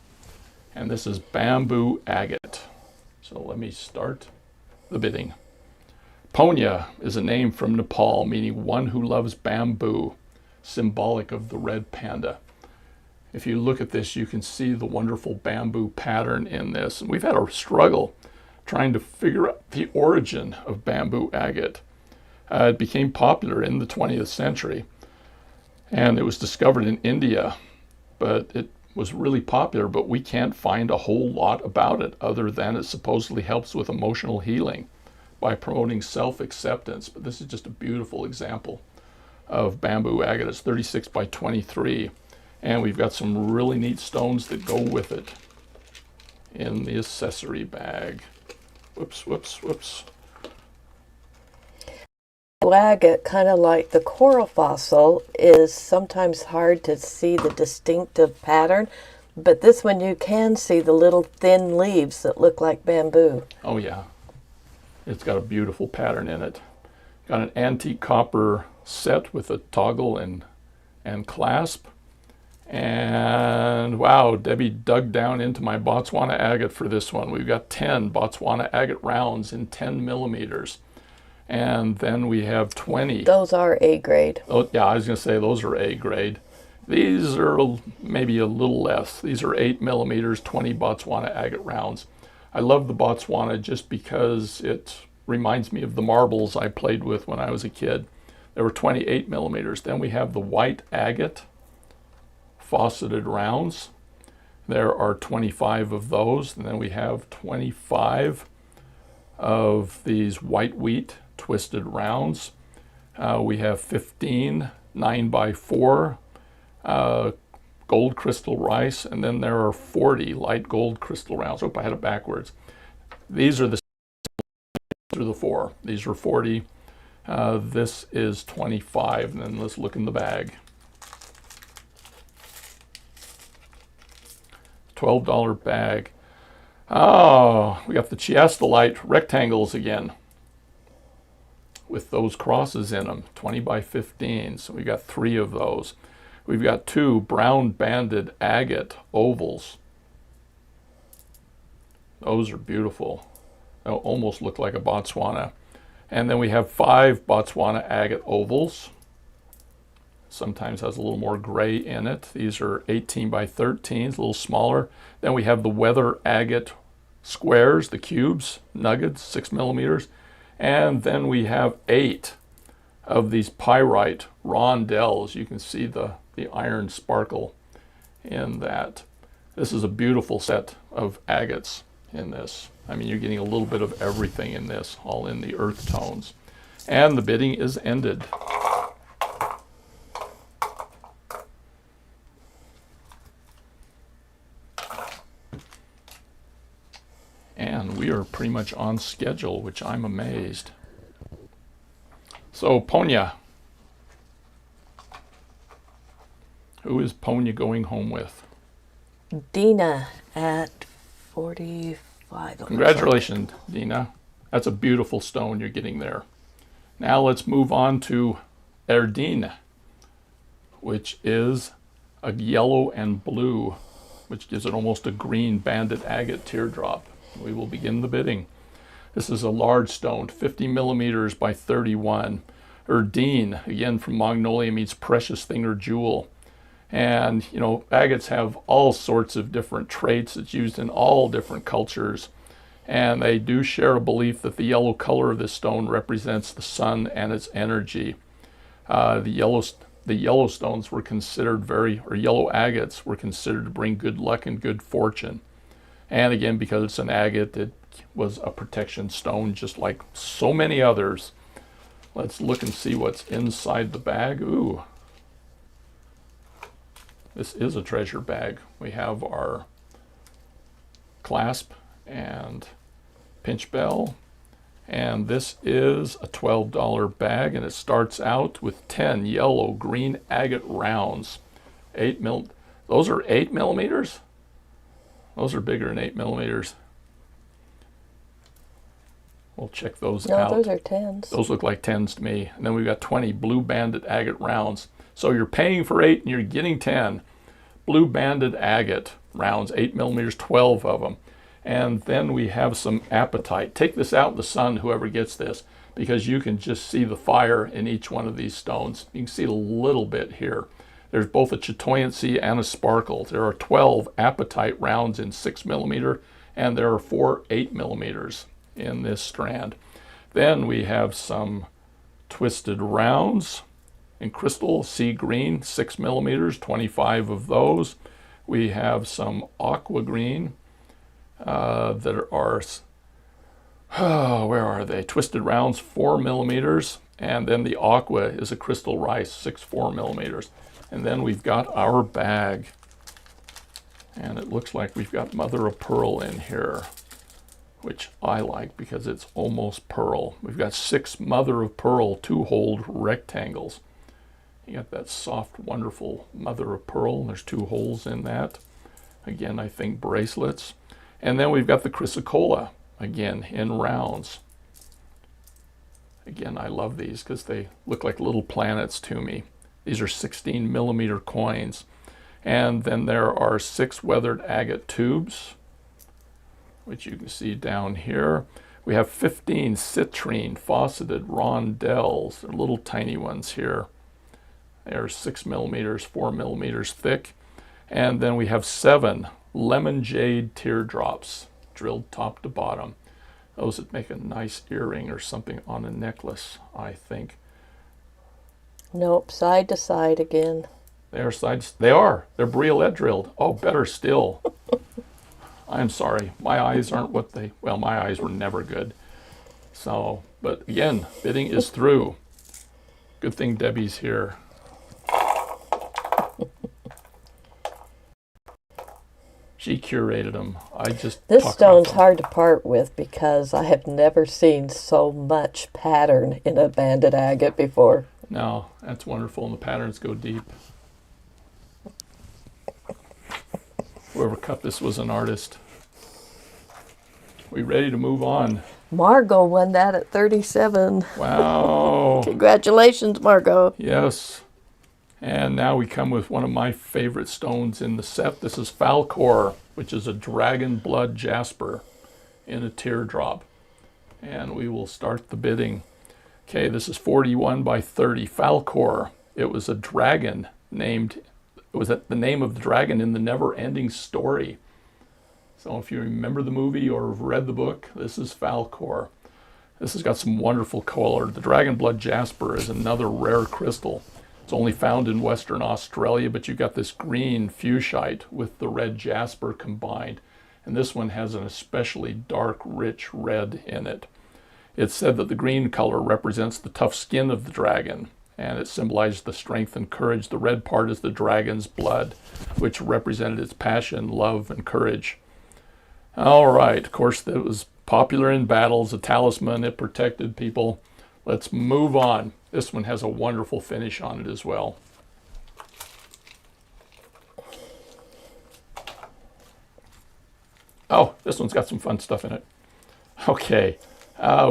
and this is bamboo agate. So let me start the bidding. Ponya is a name from Nepal meaning one who loves bamboo, symbolic of the red panda. If you look at this, you can see the wonderful bamboo pattern in this. And we've had a struggle trying to figure out the origin of bamboo agate. It became popular in the 20th century, and it was discovered in India, but it was really popular, but we can't find a whole lot about it other than it supposedly helps with emotional healing by promoting self-acceptance. But this is just a beautiful example of bamboo agate. It's 36 by 23. And we've got some really neat stones that go with it in the accessory bag. Whoops, whoops, whoops. Agate, kind of like the coral fossil, is sometimes hard to see the distinctive pattern, but this one you can see the little thin leaves that look like bamboo. Oh yeah, it's got a beautiful pattern in it. Got an antique copper set with a toggle and clasp. And wow, Debbie dug down into my Botswana agate for this one. We've got 10 Botswana agate rounds in 10 millimeters. And then we have 20. Those are A grade. Oh, yeah, I was going to say those are A grade. These are maybe a little less. These are 8 millimeters, 20 Botswana agate rounds. I love the Botswana just because it reminds me of the marbles I played with when I was a kid. They were 28 millimeters. Then we have the white agate faceted rounds. There are 25 of those, and then we have 25 of these white wheat twisted rounds. We have 15 9 by 4 gold crystal rice, and then there are 40 light gold crystal rounds. Oh, I had it backwards. These are the 4. These are 40. This is 25, and then let's look in the bag. $12 bag. Oh, we got the chiastolite rectangles again with those crosses in them, 20 by 15. So we got 3 of those. We've got 2 brown banded agate ovals. Those are beautiful. They almost look like a Botswana. And then we have 5 Botswana agate ovals. Sometimes has a little more gray in it. These are 18 by 13, a little smaller. Then we have the weather agate squares, the cubes, nuggets, 6 millimeters. And then we have 8 of these pyrite rondelles. You can see the iron sparkle in that. This is a beautiful set of agates in this. I mean, you're getting a little bit of everything in this, all in the earth tones. And the bidding is ended. And we are pretty much on schedule, which I'm amazed. So, Ponya. Who is Ponya going home with? Dina at 45. Congratulations, Dina. That's a beautiful stone you're getting there. Now let's move on to Erdine, which is a yellow and blue, which gives it almost a green banded agate teardrop. We will begin the bidding. This is a large stone, 50 millimeters by 31. Erdine, again from Magnolia, means precious thing or jewel. And, you know, agates have all sorts of different traits. It's used in all different cultures. And they do share a belief that the yellow color of this stone represents the sun and its energy. The yellow stones were considered yellow agates were considered to bring good luck and good fortune. And again, because it's an agate, it was a protection stone, just like so many others. Let's look and see what's inside the bag. Ooh. This is a treasure bag. We have our clasp and pinch bell, and this is a $12 bag, and it starts out with 10 yellow green agate rounds. Those are 8 millimeters? Those are bigger than 8 millimeters. We'll check those out. No, those are 10s. Those look like 10s to me. And then we've got 20 blue banded agate rounds. So you're paying for 8 and you're getting 10. Blue banded agate rounds, 8 millimeters, 12 of them. And then we have some apatite. Take this out in the sun, whoever gets this, because you can just see the fire in each one of these stones. You can see a little bit here. There's both a chatoyancy and a sparkle. There are 12 apatite rounds in 6 millimeter, and there are 4 8 millimeters in this strand. Then we have some twisted rounds in crystal, sea green, 6 millimeters, 25 of those. We have some aqua green that are, where are they? Twisted rounds, 4 millimeters. And then the aqua is a crystal rice, 4 millimeters. And then we've got our bag. And it looks like we've got mother of pearl in here, which I like because it's almost pearl. We've got 6 mother of pearl 2-holed rectangles. You got that soft, wonderful mother of pearl. There's 2 holes in that. Again, I think bracelets. And then we've got the chrysocolla, again, in rounds. Again, I love these because they look like little planets to me. These are 16 millimeter coins. And then there are 6 weathered agate tubes, which you can see down here. We have 15 citrine faceted rondelles. They're little tiny ones here. They're 6 millimeters, 4 millimeters thick. And then we have 7 lemon jade teardrops drilled top to bottom. Those that make a nice earring or something on a necklace, I think. Nope, side to side again. They are sides. They are. They're briolette drilled. Oh, better still. I'm sorry. My eyes aren't what they... Well, my eyes were never good. So, but again, bidding is through. Good thing Debbie's here. She curated them. I just... This stone's hard to part with because I have never seen so much pattern in a banded agate before. No, that's wonderful, and the patterns go deep. Whoever cut this was an artist. We ready to move on? Margot won that at 37. Wow. Congratulations, Margot. Yes. And now we come with one of my favorite stones in the set. This is Falcor, which is a dragon blood jasper in a teardrop. And we will start the bidding. Okay, this is 41 by 30. Falcor. It was a dragon named... It was the name of the dragon in the Never-Ending Story. So if you remember the movie or have read the book, this is Falcor. This has got some wonderful color. The dragon blood jasper is another rare crystal. It's only found in Western Australia, but you've got this green fuchsite with the red jasper combined. And this one has an especially dark, rich red in it. It's said that the green color represents the tough skin of the dragon, and it symbolizes the strength and courage. The red part is the dragon's blood, which represented its passion, love, and courage. All right, of course, it was popular in battles, a talisman, it protected people. Let's move on. This one has a wonderful finish on it as well. This one's got some fun stuff in it. Okay,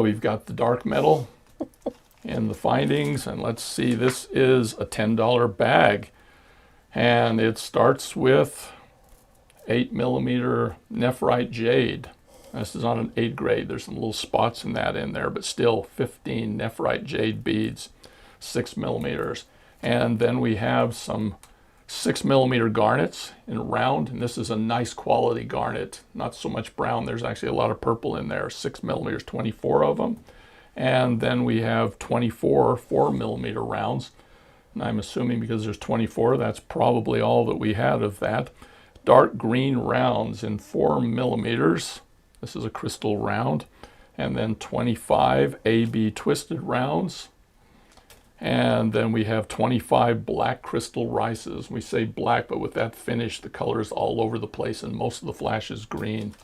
we've got the dark metal in the findings, and let's see, this is a $10 bag, and it starts with 8mm nephrite jade. This is on an 8 grade. There's some little spots in there, but still 15 nephrite jade beads, 6mm. And then we have some 6mm garnets in round, and this is a nice quality garnet, not so much brown. There's actually a lot of purple in there. 6mm, 24 of them. And then we have 24 4mm rounds. And I'm assuming because there's 24, that's probably all that we had of that. Dark green rounds in 4mm. This is a crystal round. And then 25 AB twisted rounds. And then we have 25 black crystal rices. We say black, but with that finish, the color is all over the place, and most of the flash is green.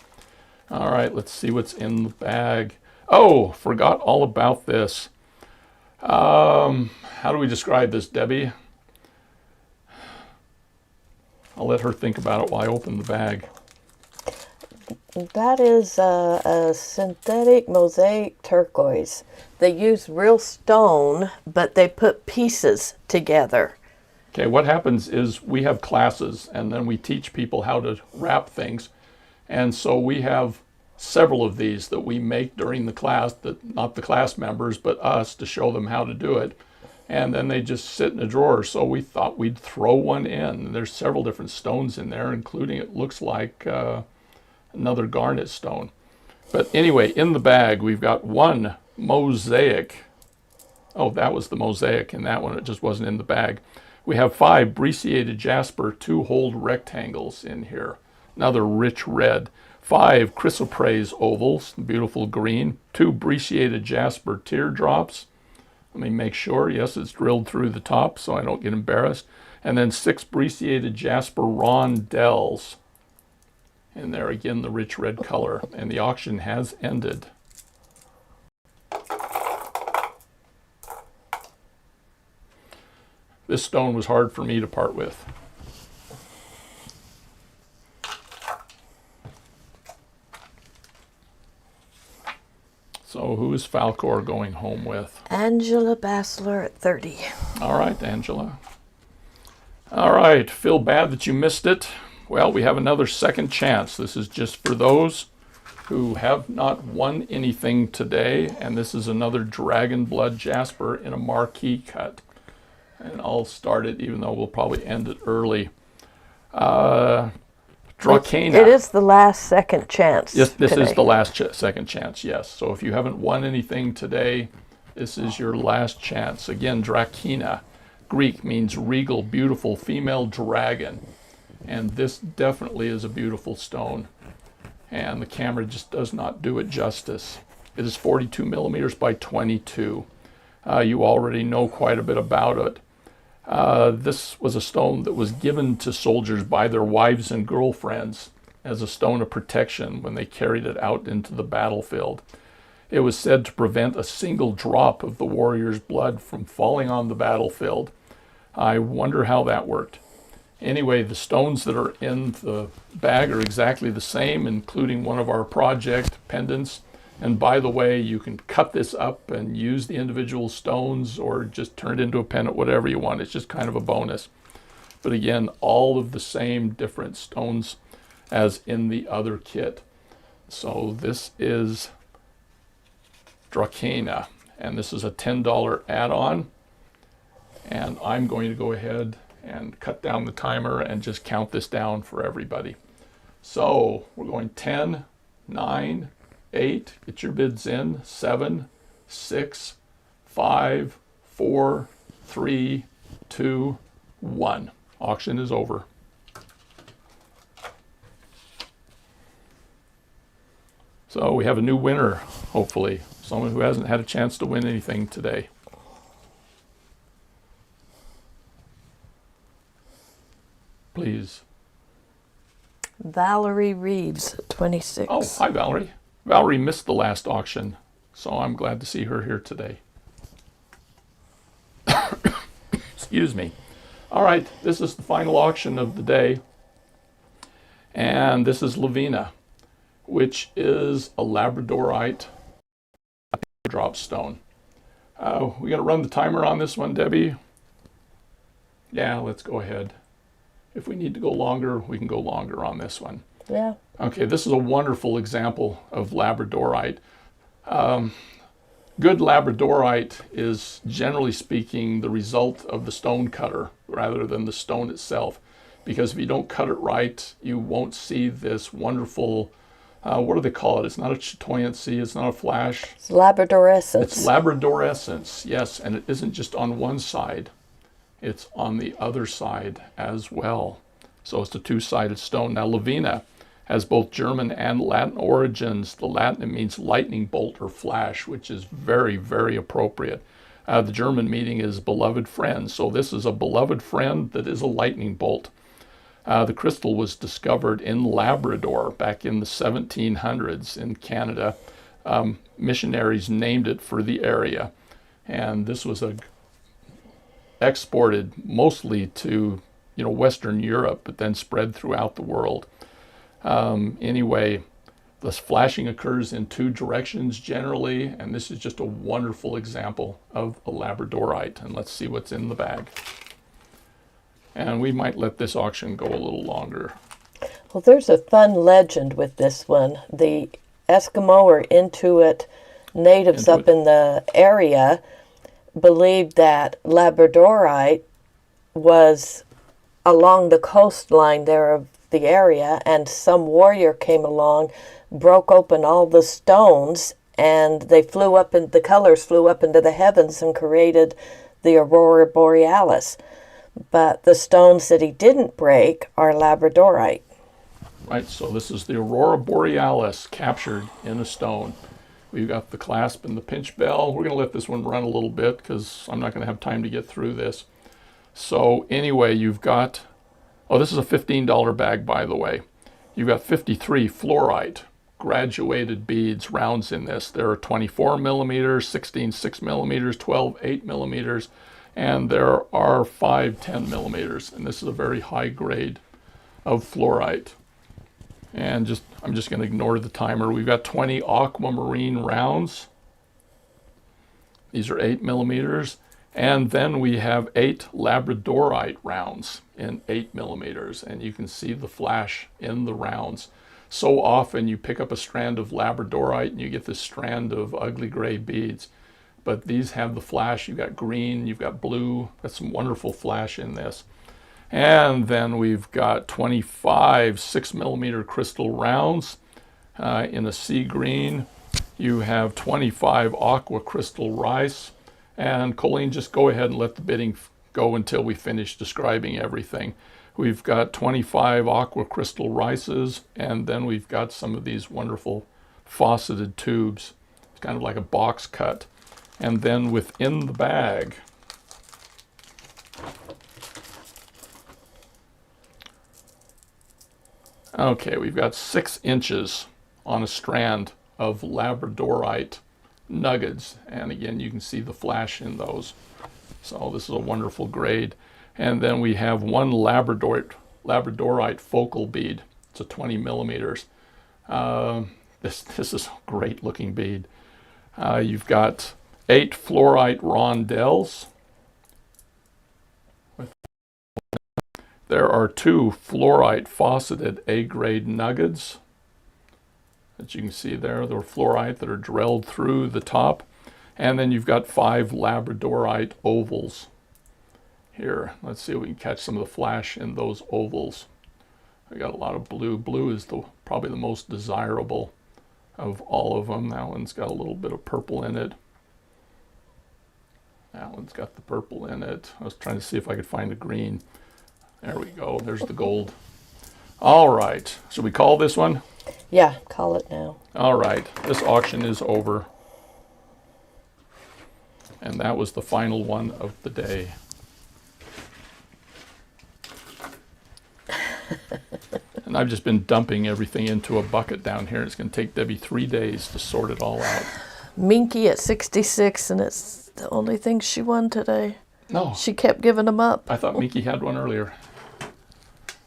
All right, let's see what's in the bag. Oh, forgot all about this. How do we describe this, Debbie? I'll let her think about it while I open the bag. That is a synthetic mosaic turquoise. They use real stone, but they put pieces together. Okay, what happens is we have classes, and then we teach people how to wrap things. And so we have several of these that we make during the class, that not the class members, but us, to show them how to do it. And then they just sit in a drawer. So we thought we'd throw one in. There's several different stones in there, including, it looks like another garnet stone. But anyway, in the bag, we've got one mosaic. Oh, that was the mosaic in that one. It just wasn't in the bag. We have 5 brecciated jasper 2-hole rectangles in here. Another rich red. 5 chrysoprase ovals, beautiful green. 2 brecciated jasper teardrops. Let me make sure. Yes, it's drilled through the top so I don't get embarrassed. And then 6 brecciated jasper rondelles. And there again, the rich red color. And the auction has ended. This stone was hard for me to part with. So who is Falcor going home with? Angela Bassler at 30. All right, Angela. All right, feel bad that you missed it. Well, we have another second chance. This is just for those who have not won anything today, and this is another Dragon Blood Jasper in a marquee cut. And I'll start it, even though we'll probably end it early. Dracana. It is the last second chance. Yes, this today. is the last second chance, yes. So if you haven't won anything today, this is your last chance. Again, Dracana. Greek means regal, beautiful, female dragon. And this definitely is a beautiful stone. And the camera just does not do it justice. It is 42 millimeters by 22. You already know quite a bit about it. This was a stone that was given to soldiers by their wives and girlfriends as a stone of protection when they carried it out into the battlefield. It was said to prevent a single drop of the warrior's blood from falling on the battlefield. I wonder how that worked. Anyway, the stones that are in the bag are exactly the same, including one of our project pendants. And by the way, you can cut this up and use the individual stones or just turn it into a pendant, whatever you want. It's just kind of a bonus. But again, all of the same different stones as in the other kit. So this is Dracana, and this is a $10 add-on. And I'm going to go ahead and cut down the timer and just count this down for everybody. So we're going 10, 9, 8, get your bids in, 7, 6, 5, 4, 3, 2, 1. Auction is over. So we have a new winner, hopefully. Someone who hasn't had a chance to win anything today. Please. Valerie Reeves, 26. Oh, hi, Valerie. Valerie missed the last auction, so I'm glad to see her here today. Excuse me. All right, this is the final auction of the day. And this is Lavina. which is a Labradorite drop stone. We got to run the timer on this one, Debbie? Yeah, let's go ahead. If we need to go longer, we can go longer on this one. Yeah. Okay, this is a wonderful example of Labradorite. Good Labradorite is, generally speaking, the result of the stone cutter rather than the stone itself. Because if you don't cut it right, you won't see this wonderful, what do they call it? It's not a chatoyancy, it's not a flash. It's labradorescence. It's labradorescence, yes, and it isn't just on one side. It's on the other side as well. So it's a two-sided stone. Now, Lavina has both German and Latin origins. The Latin, it means lightning bolt or flash, which is very, very appropriate. The German meaning is beloved friend. So this is a beloved friend that is a lightning bolt. The crystal was discovered in Labrador back in the 1700s in Canada. Missionaries named it for the area. And this was exported mostly to Western Europe, but then spread throughout the world. Anyway, this flashing occurs in two directions generally, and this is just a wonderful example of a Labradorite. And let's see what's in the bag. And we might let this auction go a little longer. Well, there's a fun legend with this one. The Eskimo or Inuit natives up in the area believed that Labradorite was along the coastline there of the area, and some warrior came along, broke open all the stones, and they flew up, and the colors flew up into the heavens and created the aurora borealis. But the stones that he didn't break are Labradorite. Right, so this is the aurora borealis captured in a stone. We've got the clasp and the pinch bell. We're going to let this one run a little bit because I'm not going to have time to get through this. So anyway, you've got, this is a $15 bag, by the way. You've got 53 fluorite graduated beads, rounds in this. There are 24 millimeters, 16 6 millimeters, 12 8 millimeters, and there are 5 10 millimeters. And this is a very high grade of fluorite. And I'm just going to ignore the timer. We've got 20 aquamarine rounds. These are 8 millimeters. And then we have 8 Labradorite rounds in 8 millimeters. And you can see the flash in the rounds. So often you pick up a strand of Labradorite and you get this strand of ugly gray beads. But these have the flash. You've got green, you've got blue. That's some wonderful flash in this. And then we've got 25 6 millimeter crystal rounds in a sea green. You have 25 aqua crystal rice. And Colleen, just go ahead and let the bidding go until we finish describing everything. We've got 25 aqua crystal rices, and then we've got some of these wonderful fauceted tubes. It's kind of like a box cut. And then within the bag, okay, we've got 6 inches on a strand of Labradorite nuggets. And again, you can see the flash in those. So this is a wonderful grade. And then we have 1 Labradorite focal bead. It's a 20 millimeters. This is a great looking bead. You've got 8 fluorite rondelles. There are 2 fluorite fauceted A-grade nuggets that you can see there. They're fluorite that are drilled through the top. And then you've got 5 Labradorite ovals. Here, let's see if we can catch some of the flash in those ovals. We got a lot of blue. Blue is probably the most desirable of all of them. That one's got a little bit of purple in it. That one's got the purple in it. I was trying to see if I could find the green. There we go. There's the gold. All right. Should we call this one? Yeah, call it now. All right. This auction is over. And that was the final one of the day. And I've just been dumping everything into a bucket down here. It's going to take Debbie 3 days to sort it all out. Minky at 66, and it's the only thing she won today. No. She kept giving them up. I thought Minky had one earlier.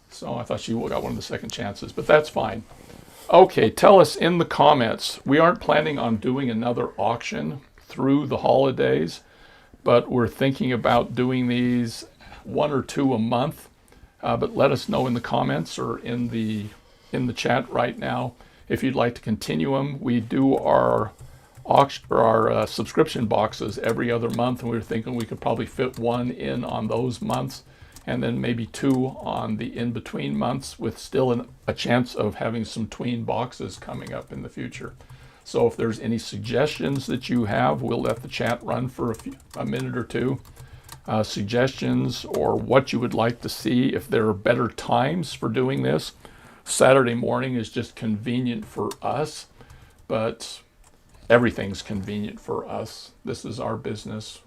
So I thought she got one of the second chances, but that's fine. Okay, tell us in the comments. We aren't planning on doing another auction through the holidays, but we're thinking about doing these 1 or 2 a month. But let us know in the comments or in the chat right now if you'd like to continue them. We do our auction or our subscription boxes every other month, and we were thinking we could probably fit 1 in on those months, and then maybe 2 on the in-between months, with still a chance of having some tween boxes coming up in the future. So if there's any suggestions that you have, we'll let the chat run for a minute or two. Suggestions or what you would like to see, if there are better times for doing this. Saturday morning is just convenient for us, but everything's convenient for us. This is our business.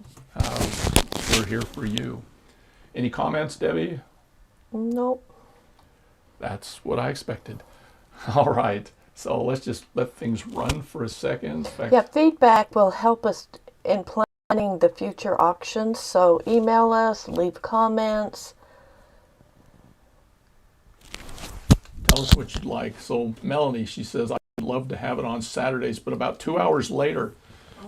We're here for you. Any comments, Debbie? Nope. That's what I expected. All right. So let's just let things run for a second. In fact, Yeah, feedback will help us in planning the future auctions. So email us, leave comments. tell us what you'd like. So Melanie, she says, I'd love to have it on Saturdays, but about 2 hours later,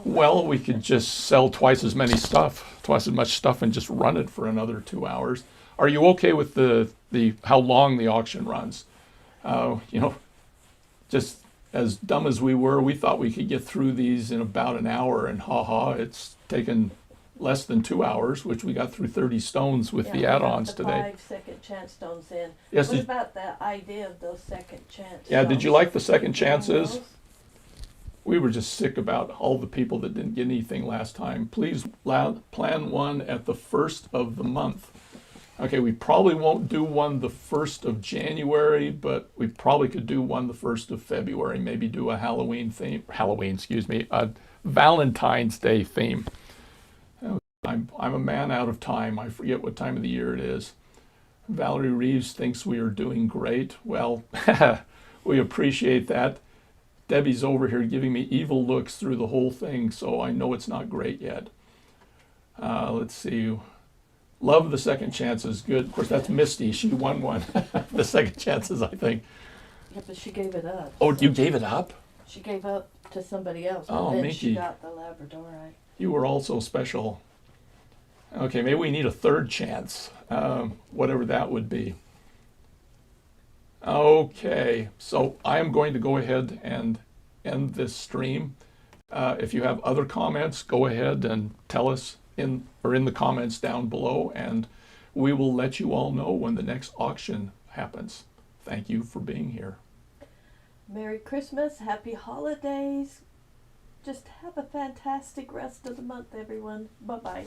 well, we could just sell twice as much stuff and just run it for another 2 hours. Are you okay with the how long the auction runs? Just as dumb as we were, we thought we could get through these in about an hour, and it's taken less than 2 hours, which we got through 30 stones with the add-ons today. 5 second chance stones in. Yes, What about the idea of those second chance Yeah, stones? did you like the second chances? Those? We were just sick about all the people that didn't get anything last time. Please plan one at the 1st of the month. Okay, we probably won't do one the 1st of January, but we probably could do one the 1st of February. Maybe do a a Valentine's Day theme. I'm a man out of time. I forget what time of the year it is. Valerie Reeves thinks we are doing great. Well, we appreciate that. Debbie's over here giving me evil looks through the whole thing, so I know it's not great yet. Let's see. Love the second chances. Good. Of course, that's Misty. She won one. The second chances, I think. Yeah, but she gave it up. Oh, you gave it up? She gave up to somebody else. Oh, then Minky. she got the Labradorite. You were all so special. Okay, maybe we need a third chance, whatever that would be. Okay, so I am going to go ahead and end this stream. If you have other comments, go ahead and tell us in the comments down below, and we will let you all know when the next auction happens. Thank you for being here. Merry Christmas, Happy Holidays. Just have a fantastic rest of the month, everyone. Bye-bye.